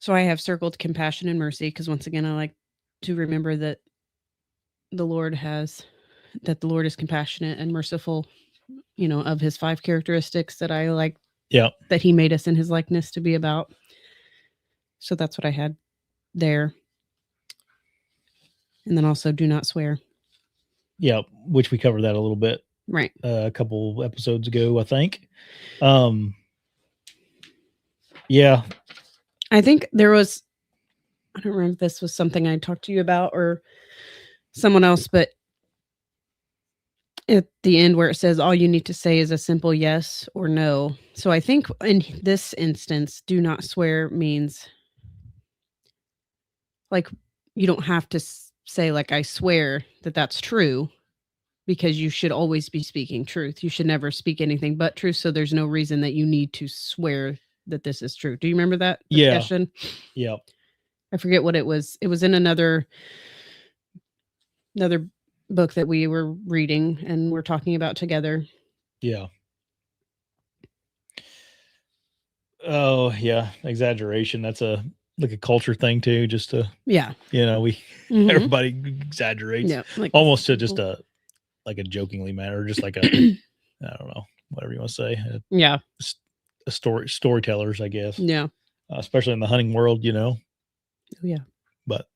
So I have circled compassion and mercy because once again, I like to remember that the Lord is compassionate and merciful, of his 5 characteristics that I like, that he made us in his likeness to be about. So that's what I had there. And then also do not swear. Yeah, which we covered that a little bit. Right. A couple episodes ago, I think. Yeah. I think there was, I don't remember if this was something I talked to you about or someone else, but at the end where it says all you need to say is a simple yes or no. So I think in this instance, do not swear means like you don't have to say like I swear that that's true, because you should always be speaking truth. You should never speak anything but truth. So there's no reason that you need to swear that this is true. Do you remember that discussion? Yeah. I forget what it was. It was in another book that we were reading and we're talking about together. Yeah. Oh yeah. Exaggeration. That's like a culture thing too, just to, everybody exaggerates almost to just a jokingly manner, just like a, I don't know, whatever you want to say. Storytellers, I guess. Yeah. Especially in the hunting world, Oh, yeah. But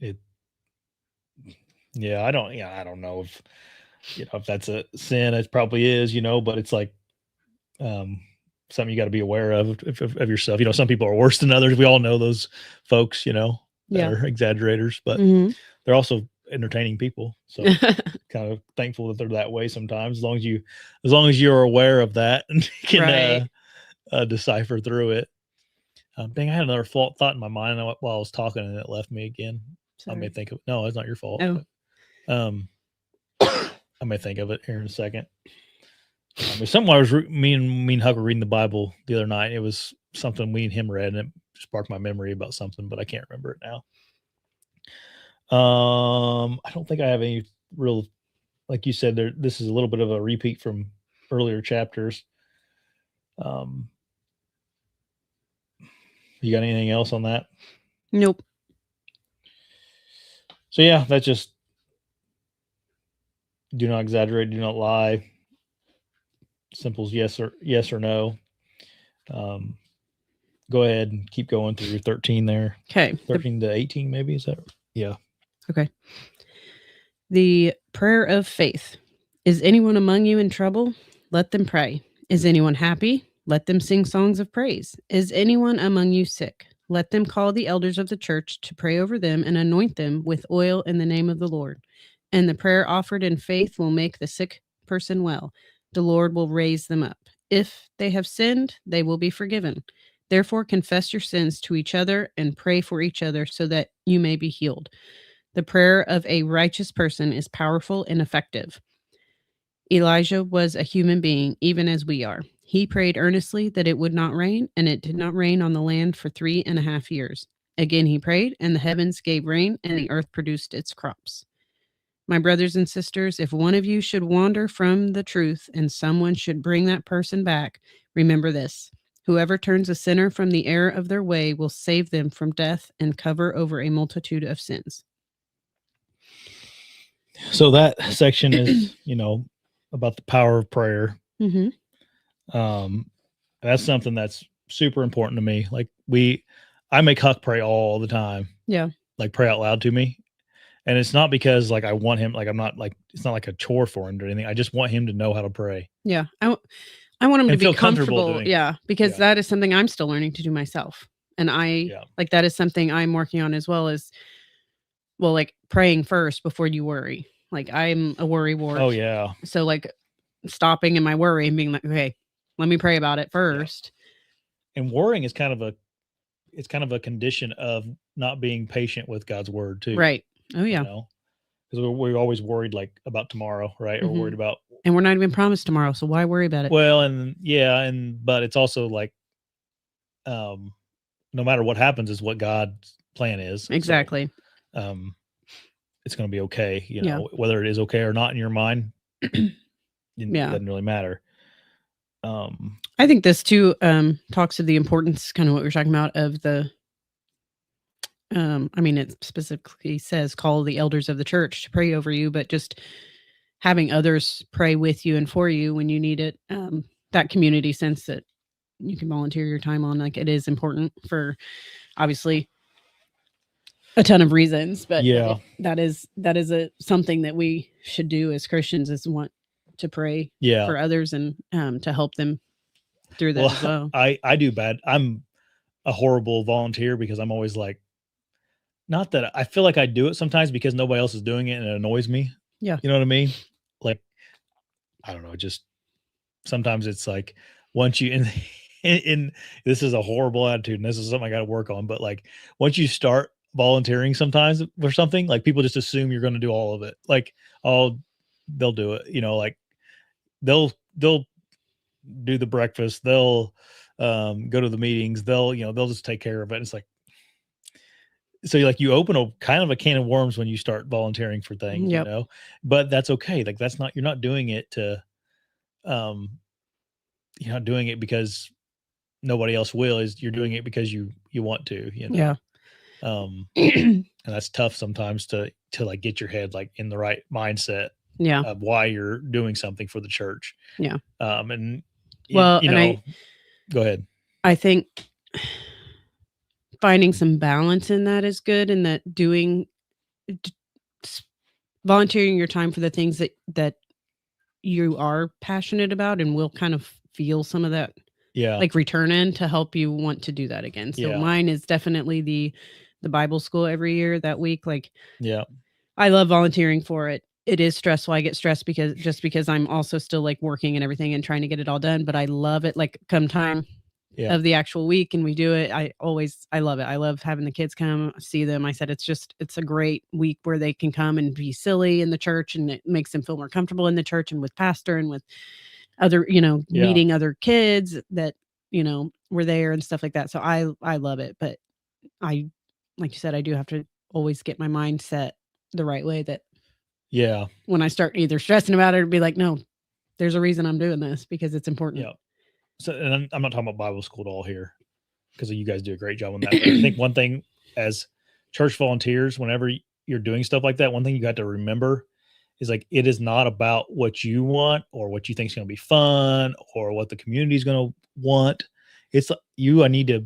I don't know if, if that's a sin. It probably is, but it's like, something you got to be aware of yourself. Some people are worse than others. We all know those folks, that are exaggerators, but they're also entertaining people. So kind of thankful that they're that way sometimes, as long as you're aware of that and can, decipher through it. Dang, I had another thought in my mind while I was talking, and it left me again. Sorry. I may think of no, it's not your fault. Oh. But, I may think of it here in a second. Something I was me and Hawke were reading the Bible the other night. It was something we and him read, and it sparked my memory about something, but I can't remember it now. I don't think I have any real, like you said, this is a little bit of a repeat from earlier chapters. You got anything else on that? Nope. So yeah, that's just do not exaggerate, do not lie. Simple as yes or no. Go ahead and keep going through 13 there. Okay. 13 to 18, maybe, is that? Yeah. Okay. The prayer of faith. Is anyone among you in trouble? Let them pray. Is anyone happy? Let them sing songs of praise. Is anyone among you sick? Let them call the elders of the church to pray over them and anoint them with oil in the name of the Lord. And the prayer offered in faith will make the sick person well. The Lord will raise them up. If they have sinned, they will be forgiven. Therefore, confess your sins to each other and pray for each other so that you may be healed. The prayer of a righteous person is powerful and effective. Elijah was a human being, even as we are. He prayed earnestly that it would not rain, and it did not rain on the land for 3.5 years. Again, he prayed, and the heavens gave rain, and the earth produced its crops. My brothers and sisters, if one of you should wander from the truth and someone should bring that person back, remember this. Whoever turns a sinner from the error of their way will save them from death and cover over a multitude of sins. So that section is, about the power of prayer. Mm-hmm. That's something that's super important to me. Like I make Huck pray all the time. Yeah. Like pray out loud to me. And it's not because like I want him, like I'm not like, it's not like a chore for him or anything. I just want him to know how to pray. Yeah. I want him to be comfortable. Yeah. Because that is something I'm still learning to do myself. And that is something I'm working on as well as, like praying first before you worry. Like I'm a worry wart. Oh yeah. So like stopping in my worry and being like, okay, let me pray about it first. Yeah. And worrying is kind of a condition of not being patient with God's word too. Right. Oh yeah. Because we're always worried like about tomorrow, right? Mm-hmm. Or worried about, and we're not even promised tomorrow, so why worry about it? Well, but it's also like, no matter what happens, is what God's plan is. Exactly. So, it's going to be okay. Whether it is okay or not in your mind, it doesn't really matter. I think this too talks of the importance, kind of what we're talking about, of the. It specifically says call the elders of the church to pray over you, but just having others pray with you and for you when you need it. That community sense that you can volunteer your time on, like it is important for obviously a ton of reasons, but that is something that we should do as Christians, is want to pray for others and to help them through that as well. I do bad. I'm a horrible volunteer because I'm always like, not that I feel like I do it sometimes because nobody else is doing it and it annoys me. Yeah. You know what I mean? Like, I don't know, just sometimes it's like once you in this is a horrible attitude and this is something I got to work on, but like once you start volunteering sometimes for something, like people just assume you're going to do all of it. Like, they'll do it, like they'll do the breakfast, they'll go to the meetings, they'll just take care of it. It's like, so you open a kind of a can of worms when you start volunteering for things, but that's okay. Like you're not doing it to, you're not doing it because nobody else will. You're doing it because you want to, Yeah. And that's tough sometimes to like get your head like in the right mindset of why you're doing something for the church. Yeah. And go ahead. I think finding some balance in that is good, and that volunteering your time for the things that you are passionate about and will kind of feel some of that like return in to help you want to do that again. So mine is definitely the Bible school every year that week. Like, I love volunteering for it. It is stressful. I get stressed because I'm also still like working and everything and trying to get it all done, but I love it. Like come time of the actual week, and we do it. I love it. I love having the kids come see them. I said it's a great week where they can come and be silly in the church, and it makes them feel more comfortable in the church and with pastor and with other, meeting other kids that, were there and stuff like that. So I love it. But like you said, I do have to always get my mindset the right way, that when I start either stressing about it or be like, no, there's a reason I'm doing this because it's important. Yeah. So, and I'm not talking about Bible school at all here, because you guys do a great job on that. But I think one thing as church volunteers, whenever you're doing stuff like that, one thing you got to remember is like, it is not about what you want or what you think is going to be fun or what the community is going to want. It's I need to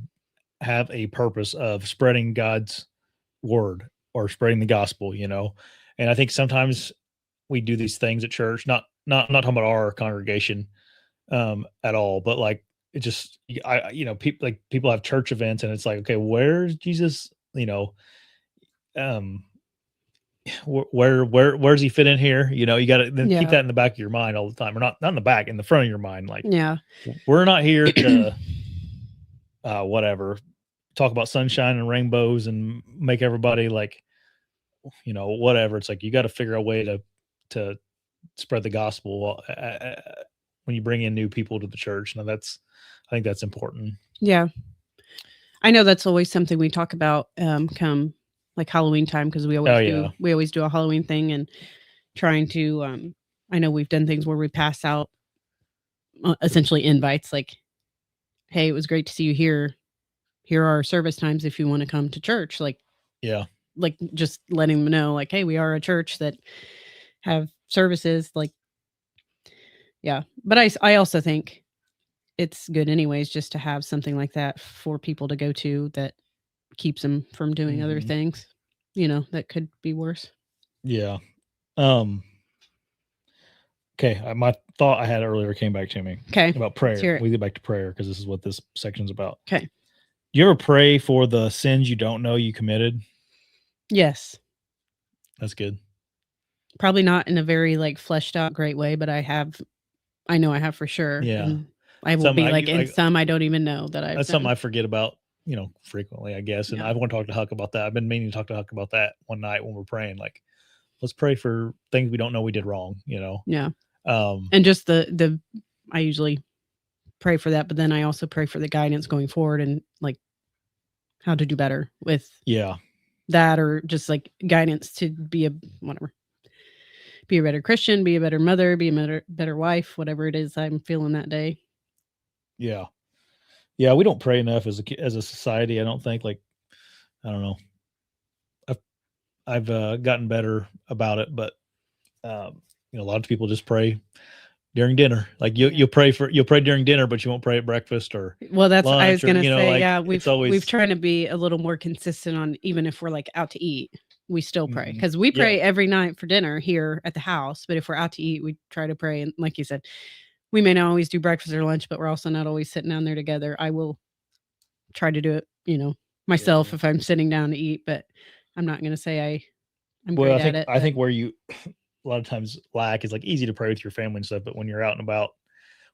have a purpose of spreading God's word or spreading the gospel, And I think sometimes we do these things at church, not talking about our congregation at all, but like, it just, people have church events and it's like, okay, where's Jesus, where's he fit in here? You got to then keep that in the back of your mind all the time, or not in the back, in the front of your mind. Like, we're not here to, whatever, talk about sunshine and rainbows and make everybody like, whatever. It's like, you got to figure out a way to spread the gospel when you bring in new people to the church. Now I think that's important. Yeah. I know that's always something we talk about, come like Halloween time, because we always do a Halloween thing, and trying to I know we've done things where we pass out essentially invites, like, hey, it was great to see you here. Here are our service times if you want to come to church. Like, like just letting them know, like, hey, we are a church that have services. Like, but I also think it's good anyways just to have something like that for people to go to that keeps them from doing other things, that could be worse. Yeah. Okay. My thought I had earlier came back to me. Okay. About prayer. We get back to prayer because this is what this section's about. Okay. Do you ever pray for the sins you don't know you committed? Yes. That's good. Probably not in a very like fleshed out great way, but I know I have for sure. Yeah. And I will be like in some I don't even know that I've That's done. Something I forget about, frequently, I guess. And I want to talk to Hawke about that. I've been meaning to talk to Hawke about that one night when we're praying. Like, let's pray for things we don't know we did wrong, Yeah. And just the I usually pray for that, but then I also pray for the guidance going forward and like how to do better with that, or just like guidance to be a better Christian, be a better mother, be a better wife, whatever it is I'm feeling that day. Yeah. Yeah. We don't pray enough as a society. I don't think, like, I don't know. I've gotten better about it, but a lot of people just pray during dinner. Like you'll pray during dinner, but you won't pray at breakfast or that's lunch, I was gonna say. Like, we've tried to be a little more consistent on, even if we're like out to eat, we still pray, because we pray every night for dinner here at the house. But if we're out to eat, we try to pray. And like you said, we may not always do breakfast or lunch, but we're also not always sitting down there together. I will try to do it, myself if I'm sitting down to eat, but I'm not gonna say I'm great at it. I think where you a lot of times lack is like easy to pray with your family and stuff, but when you're out and about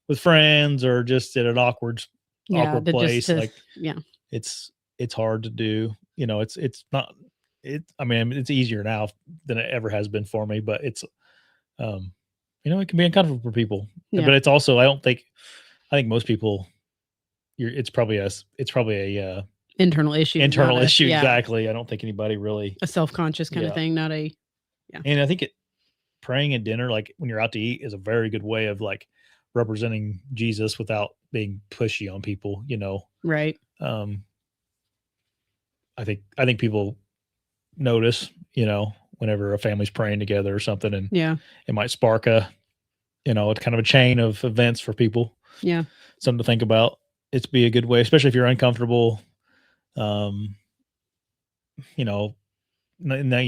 with friends or just at an awkward place, it's hard to do. It's not. I mean, it's easier now than it ever has been for me, but it's it can be uncomfortable for people. But it's also, I think most people, it's probably a internal issue. Exactly. I don't think anybody really a self-conscious kind of thing, not a And I think praying at dinner, like when you're out to eat, is a very good way of like representing Jesus without being pushy on people, Right. I think people notice, whenever a family's praying together or something, and it might spark it's kind of a chain of events for people. Yeah. Something to think about. It's be a good way, especially if you're uncomfortable. Now you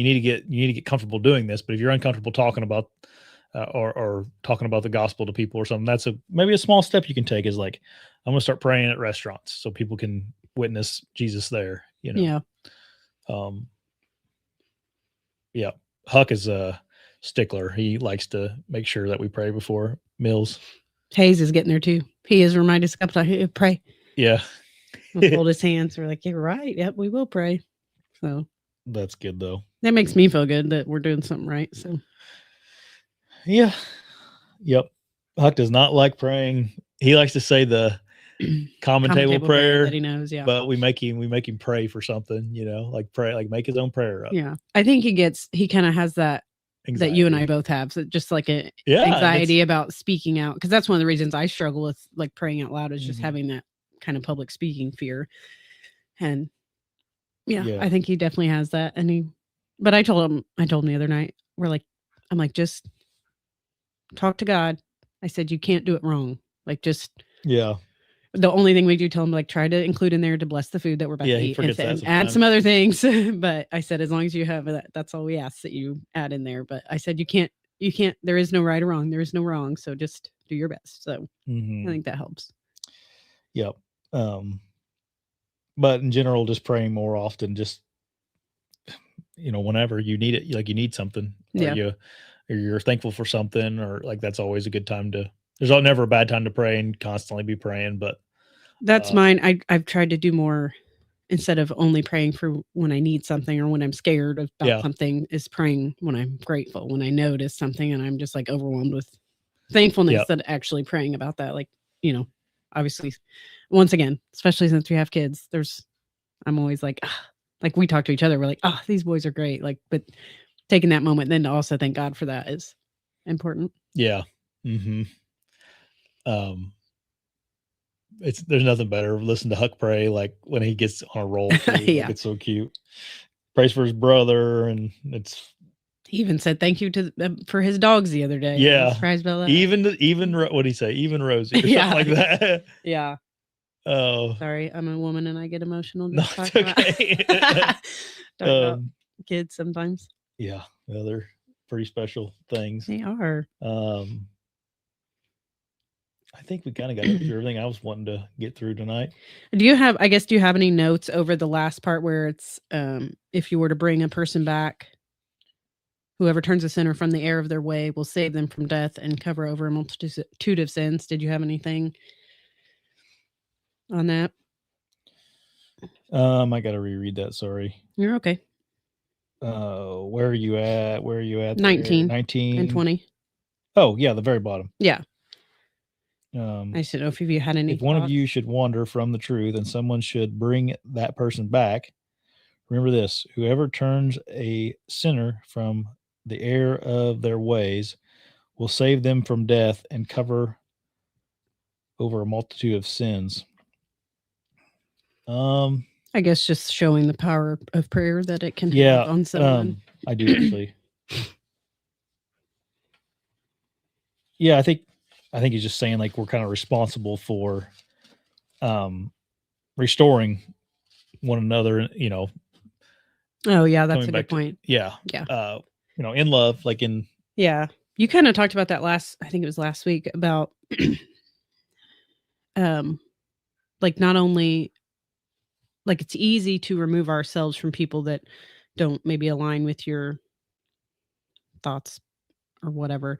need to get comfortable doing this, but if you're uncomfortable talking about or talking about the gospel to people or something, that's maybe a small step you can take, is like, I'm going to start praying at restaurants so people can witness Jesus there, Yeah. Hawke is a stickler. He likes to make sure that we pray before meals. Hayes is getting there too. He has reminded us a couple times, pray. Yeah. We'll hold his hands. We're like, you're right. Yep, we will pray. So that's good though. That makes me feel good that we're doing something right. So yeah. Yep. Huck does not like praying. He likes to say the common table prayer that he knows. Yeah. But we make him pray for something, like pray, like make his own prayer up. Yeah. I think he kind of has that anxiety. That you and I both have. So just like anxiety about speaking out. Cause that's one of the reasons I struggle with like praying out loud is just having that kind of public speaking fear. And yeah, I think he definitely has that. But I told him the other night, I'm like, just talk to God. I said, you can't do it wrong. Like, just, the only thing we do, tell him, like, try to include in there to bless the food that we're about to eat and add some other things. But I said, as long as you have that, that's all we ask that you add in there. But I said, you can't, there is no right or wrong. There is no wrong. So just do your best. So I think that helps. Yep. But in general, just praying more often, just, whenever you need it, like you need something, or you're thankful for something, or like, that's always a good time there's never a bad time to pray and constantly be praying, but that's mine. I've tried to do more instead of only praying for when I need something or when I'm scared about something, is praying when I'm grateful, when I notice something and I'm just like overwhelmed with thankfulness, that actually praying about that. Like, obviously, once again, especially since we have kids, I'm always like we talk to each other. We're like, these boys are great. Like, but taking that moment then to also thank God for that is important. Yeah. There's nothing better. Listen to Huck pray, like when he gets on a roll. Too. Like, it's so cute. Prays for his brother, and he even said thank you for his dogs the other day. Yeah, I was surprised about that. Even what did he say? Even Rosie, or something like that. Yeah. Oh, sorry, I'm a woman and I get emotional. No, it's okay. Talk about kids sometimes. Yeah, well, they're pretty special things. They are. I think we kind of got through everything I was wanting to get through tonight. Do you have any notes over the last part where it's, if you were to bring a person back, whoever turns a sinner from the error of their way will save them from death and cover over a multitude of sins? Did you have anything on that? I got to reread that. Sorry. You're okay. Where are you at? 19 and 20. Oh yeah. The very bottom. Yeah. I should know if you had any. If one of you should wander from the truth and someone should bring that person back, remember this: whoever turns a sinner from the error of their ways will save them from death and cover over a multitude of sins. I guess just showing the power of prayer that it can have on someone. I do actually. Yeah, I think he's just saying like we're kind of responsible for restoring one another, Oh yeah, that's a good point. Yeah. In love, like in. Yeah. You kind of talked about that I think it was last week, about like not only like it's easy to remove ourselves from people that don't maybe align with your thoughts or whatever,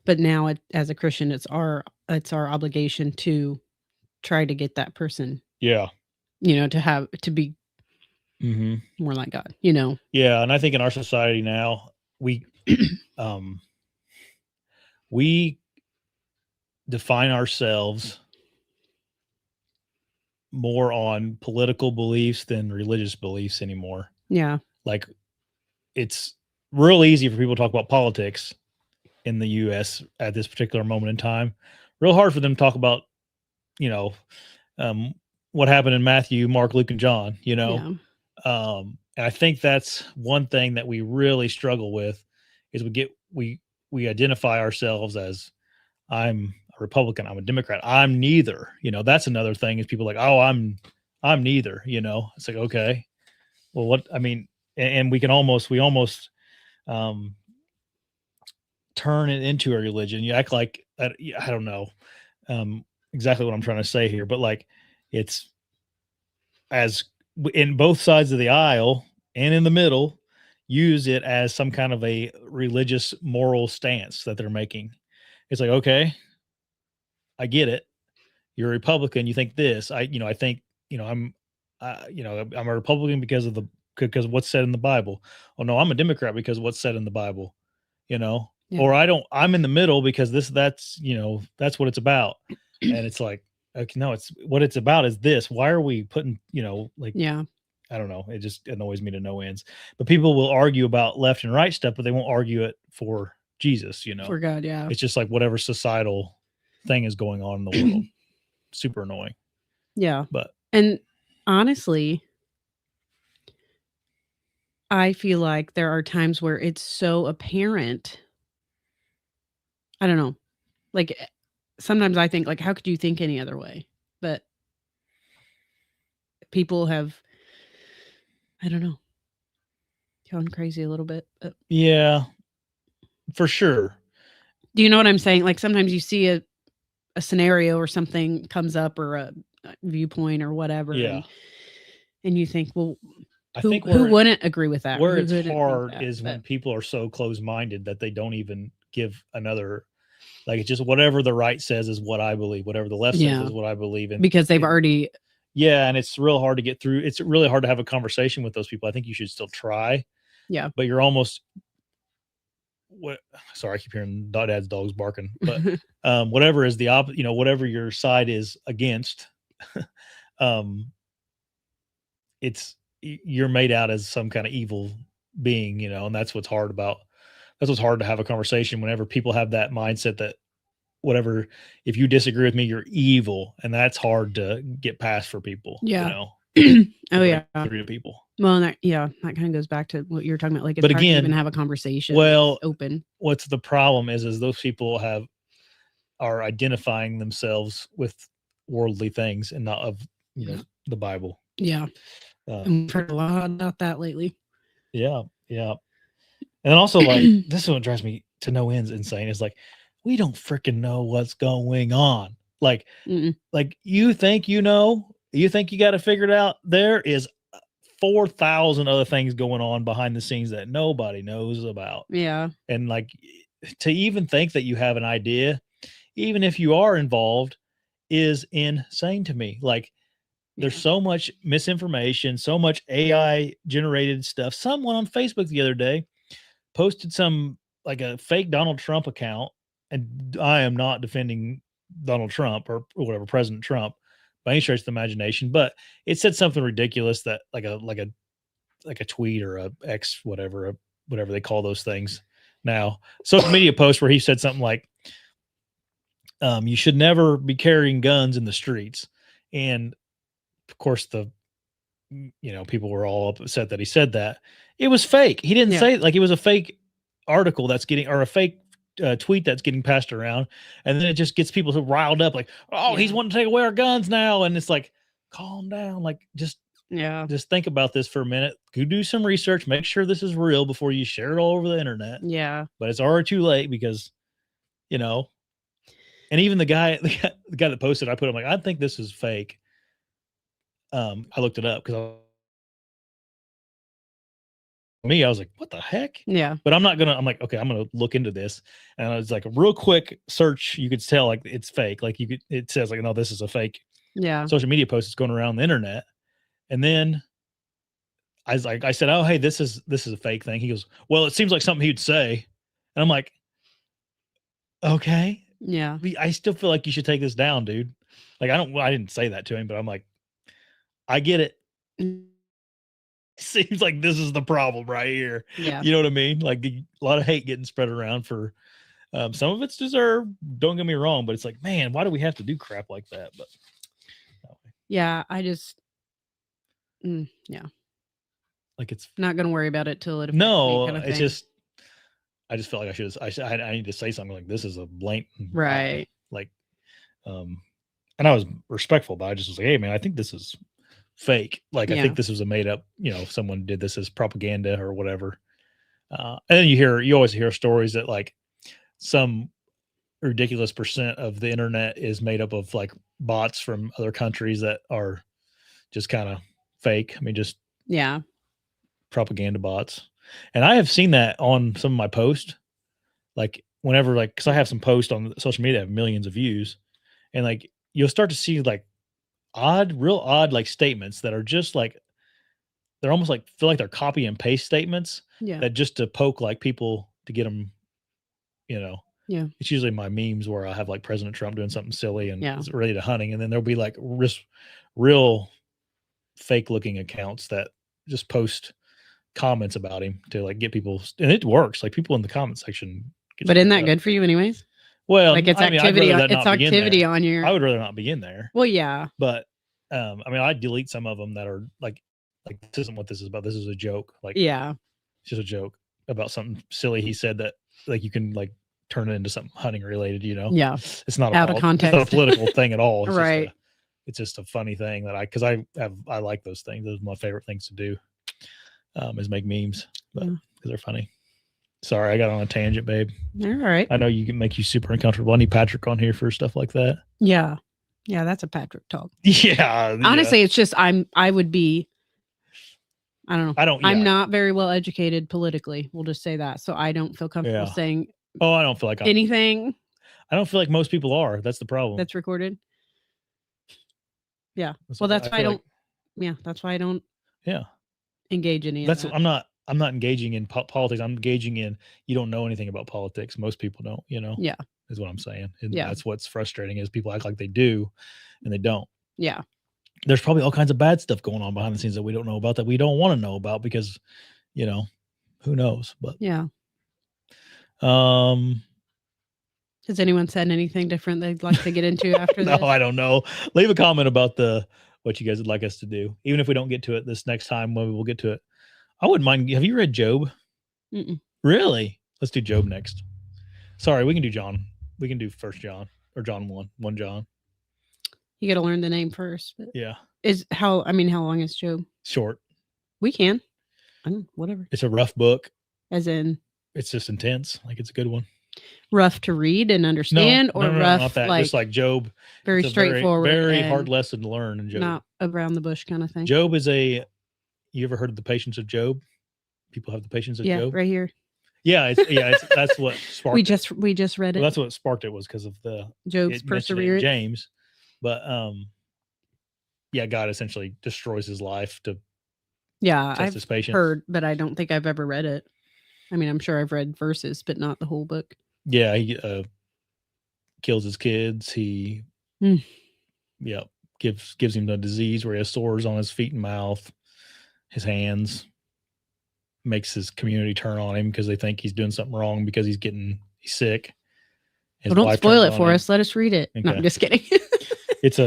but now as a Christian, it's our obligation to try to get that person, to be more like God, Yeah, and I think in our society now, we we define ourselves more on political beliefs than religious beliefs anymore. Yeah. Like it's real easy for people to talk about politics in the US at this particular moment in time. Real hard for them to talk about, what happened in Matthew, Mark, Luke, and John, And I think that's one thing that we really struggle with is we identify ourselves as I'm a Republican, I'm a Democrat, I'm neither. That's another thing is people like, oh, I'm neither. It's like, okay, well, what I mean, and we almost turn it into a religion. You act like I don't know exactly what I'm trying to say here, but like it's as in both sides of the aisle and in the middle use it as some kind of a religious moral stance that they're making. It's like, okay, I get it. you're a Republican, you think this. I think, I'm a Republican because of what's said in the Bible. Oh no, I'm a Democrat because of what's said in the Bible, or I'm in the middle because that's what it's about. And it's like, okay, no, it's what it's about is this. Why are we putting, I don't know. It just annoys me to no ends. But people will argue about left and right stuff, but they won't argue it for Jesus, For God, yeah. It's just like whatever societal thing is going on in the world. Super annoying. Yeah. But and honestly, I feel like there are times where it's so apparent. I don't know. Like sometimes I think like, how could you think any other way? But people have, I don't know, gone crazy a little bit. But. Yeah, for sure. Do you know what I'm saying? Like sometimes you see a scenario or something comes up or a viewpoint or whatever. Yeah. And you think, well, who wouldn't agree with that? Where it's hard is when people are so close-minded that they don't even give another, like it's just whatever the right says is what I believe, whatever the left says is what I believe in. Because they've already. Yeah, and it's real hard to get through. It's really hard to have a conversation with those people. I think you should still try. Yeah. But you're almost sorry, I keep hearing Dad's dogs barking. But whatever is the opposite, whatever your side is against, you're made out as some kind of evil being, and that's what's hard to have a conversation whenever people have that mindset that whatever, if you disagree with me, you're evil. And that's hard to get past for people. Yeah. Oh yeah. To people. Well, that kind of goes back to what you're talking about. Like, it's but hard again, to even have a conversation. Well, open. What's the problem is those people are identifying themselves with worldly things and not of, the Bible. Yeah. I've heard a lot about that lately. Yeah. Yeah. And then also like, this is what drives me to no ends insane is like, we don't freaking know what's going on. Like, like you think, you think you got to figure it out. There is 4,000 other things going on behind the scenes that nobody knows about. Yeah. And like to even think that you have an idea, even if you are involved, is insane to me. Like there's so much misinformation, so much AI generated stuff. Someone on Facebook the other day posted some like a fake Donald Trump account, and I am not defending Donald Trump or whatever, President Trump by any stretch of the imagination, but it said something ridiculous that like a tweet or a X, whatever they call those things now, social media post where he said something like, you should never be carrying guns in the streets. And of course people were all upset that he said that. It was fake. He didn't say like it was a fake article that's getting, or a fake tweet that's getting passed around. And then it just gets people so riled up like, he's wanting to take away our guns now. And it's like, calm down. Like just think about this for a minute. Go do some research, make sure this is real before you share it all over the internet. Yeah. But it's already too late because, and even the guy that posted, I put him like, I think this is fake. I looked it up because I was like, what the heck? Yeah. But I'm like, okay, I'm going to look into this. And I was like a real quick search. You could tell like it's fake. Like it says like, no, this is a fake social media post that's going around the internet. And then I said, oh, hey, this is a fake thing. He goes, well, it seems like something he'd say. And I'm like, okay. Yeah. I still feel like you should take this down, dude. Like, I didn't say that to him, but I'm like, I get it. Seems like this is the problem right here. Yeah. You know what I mean? Like a lot of hate getting spread around for some of it's deserved. Don't get me wrong, but it's like, man, why do we have to do crap like that? But yeah, I just like it's not gonna worry about it till it. No, kind of it's just. I just felt like I need to say something like this is a blatant right. Like, and I was respectful, but I just was like, hey man, I think this is fake. Like, I think this was a made up, someone did this as propaganda or whatever. And then you always hear stories that like some ridiculous percent of the internet is made up of like bots from other countries that are just kind of fake. I mean, just propaganda bots. And I have seen that on some of my posts, like whenever, like, cause I have some posts on social media that have millions of views, and like, you'll start to see like real odd like statements that are just like, they're almost like, feel like they're copy and paste statements that just to poke like people to get them, it's usually my memes where I have like President Trump doing something silly and is ready to hunting. And then there'll be like real fake looking accounts that just post comments about him to like get people, and it works. Like people in the comment section. But isn't that good for you anyways? Well, like it's activity. It's activity on your. I would rather not be in there. Well, yeah. But I mean, I delete some of them that are like this isn't what this is about. This is a joke. Like, it's just a joke about something silly he said that like you can like turn it into something hunting related. Yeah. It's not out of context. It's not a political thing at all. It's right. It's just a funny thing that because I like those things. Those are my favorite things to do. Is make memes, but because they're funny. Sorry, I got on a tangent, babe. All right. I know you can make you super uncomfortable. I need Patrick on here for stuff like that. Yeah. Yeah, that's a Patrick talk. Yeah. Honestly, it's just I don't know. I'm not very well educated politically. We'll just say that. So I don't feel comfortable saying I don't feel like anything. I don't feel like most people are. That's the problem. That's recorded. Yeah. Well, that's why I don't. That's why I don't. Yeah. Engage in any of that. I'm not engaging in politics. I'm engaging in, you don't know anything about politics. Most people don't, Yeah. Is what I'm saying. And that's what's frustrating is people act like they do and they don't. Yeah. There's probably all kinds of bad stuff going on behind the scenes that we don't know about, that we don't want to know about because, who knows, but yeah. Has anyone said anything different they'd like to get into after this? No, I don't know. Leave a comment about what you guys would like us to do. Even if we don't get to it this next time, maybe we'll get to it. I wouldn't mind. Have you read Job? Mm-mm. Really? Let's do Job next. Sorry, we can do John. We can do 1 John or John 1 John. You got to learn the name first. But yeah. How long is Job? Short. We can. Whatever. It's a rough book. As in? It's just intense. Like it's a good one. Rough to read and understand, no, rough not that. Like just like Job. Very straightforward. Very hard lesson to learn in Job. Not around the bush kind of thing. Job is you ever heard of the patience of Job? People have the patience of Job. Yeah, right here. Yeah, that's what sparked. we just read it. Well, that's what sparked it, was because of the Job's perseverance. James, but God essentially destroys his life to test his patience. Heard, but I don't think I've ever read it. I mean, I'm sure I've read verses, but not the whole book. Yeah, he kills his kids. He gives him the disease where he has sores on his feet and mouth, his hands. Makes his community turn on him because they think he's doing something wrong because he's sick. Well, don't spoil it for us. Let us read it. Okay. No, I'm just kidding. It's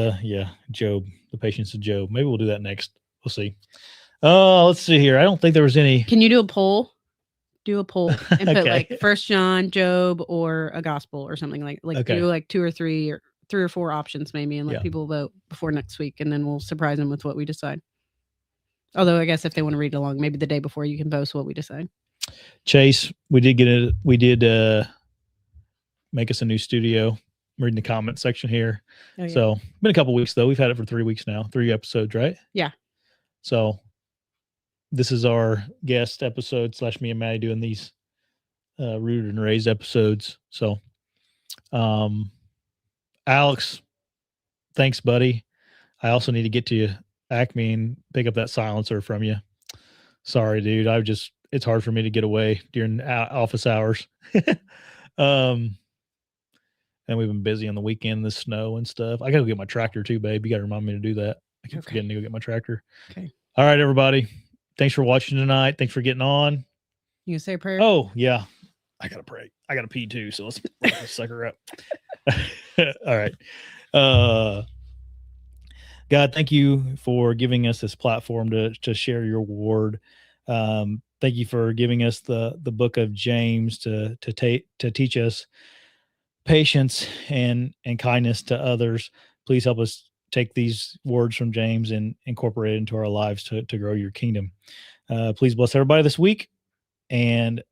Job, the patience of Job. Maybe we'll do that next. We'll see. Let's see here. I don't think there was any. Can you do a poll? Do a poll and put like 1 John, Job, or a gospel or something like do like 2 or 3 or 3 or 4 options maybe, and let people vote before next week, and then we'll surprise them with what we decide. Although I guess if they want to read along, maybe the day before you can post what we decide. Chase, we did make us a new studio. I'm reading the comment section here. Oh, yeah. So been a couple weeks though. We've had it for 3 weeks now, 3 episodes, right? Yeah. So this is our guest episode / me and Maddie doing these rooted and raised episodes. So Alex, thanks, buddy. I also need to get to Acme and pick up that silencer from you. Sorry, dude. It's hard for me to get away during office hours. And we've been busy on the weekend, the snow and stuff. I gotta go get my tractor too, babe. You gotta remind me to do that. I keep forgetting to go get my tractor. Okay. All right, everybody. Thanks for watching tonight. Thanks for getting on. You gonna say a prayer? Oh, yeah. I gotta pray. I gotta pee too, so let's suck her up. All right. God, thank you for giving us this platform to share your word. Thank you for giving us the book of James to teach us patience and kindness to others. Please help us take these words from James and incorporate it into our lives to grow your kingdom. Please bless everybody this week. And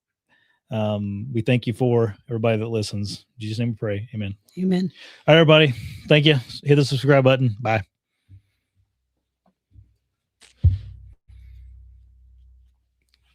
we thank you for everybody that listens. In Jesus' name we pray. Amen. Amen. All right, everybody. Thank you. Hit the subscribe button. Bye.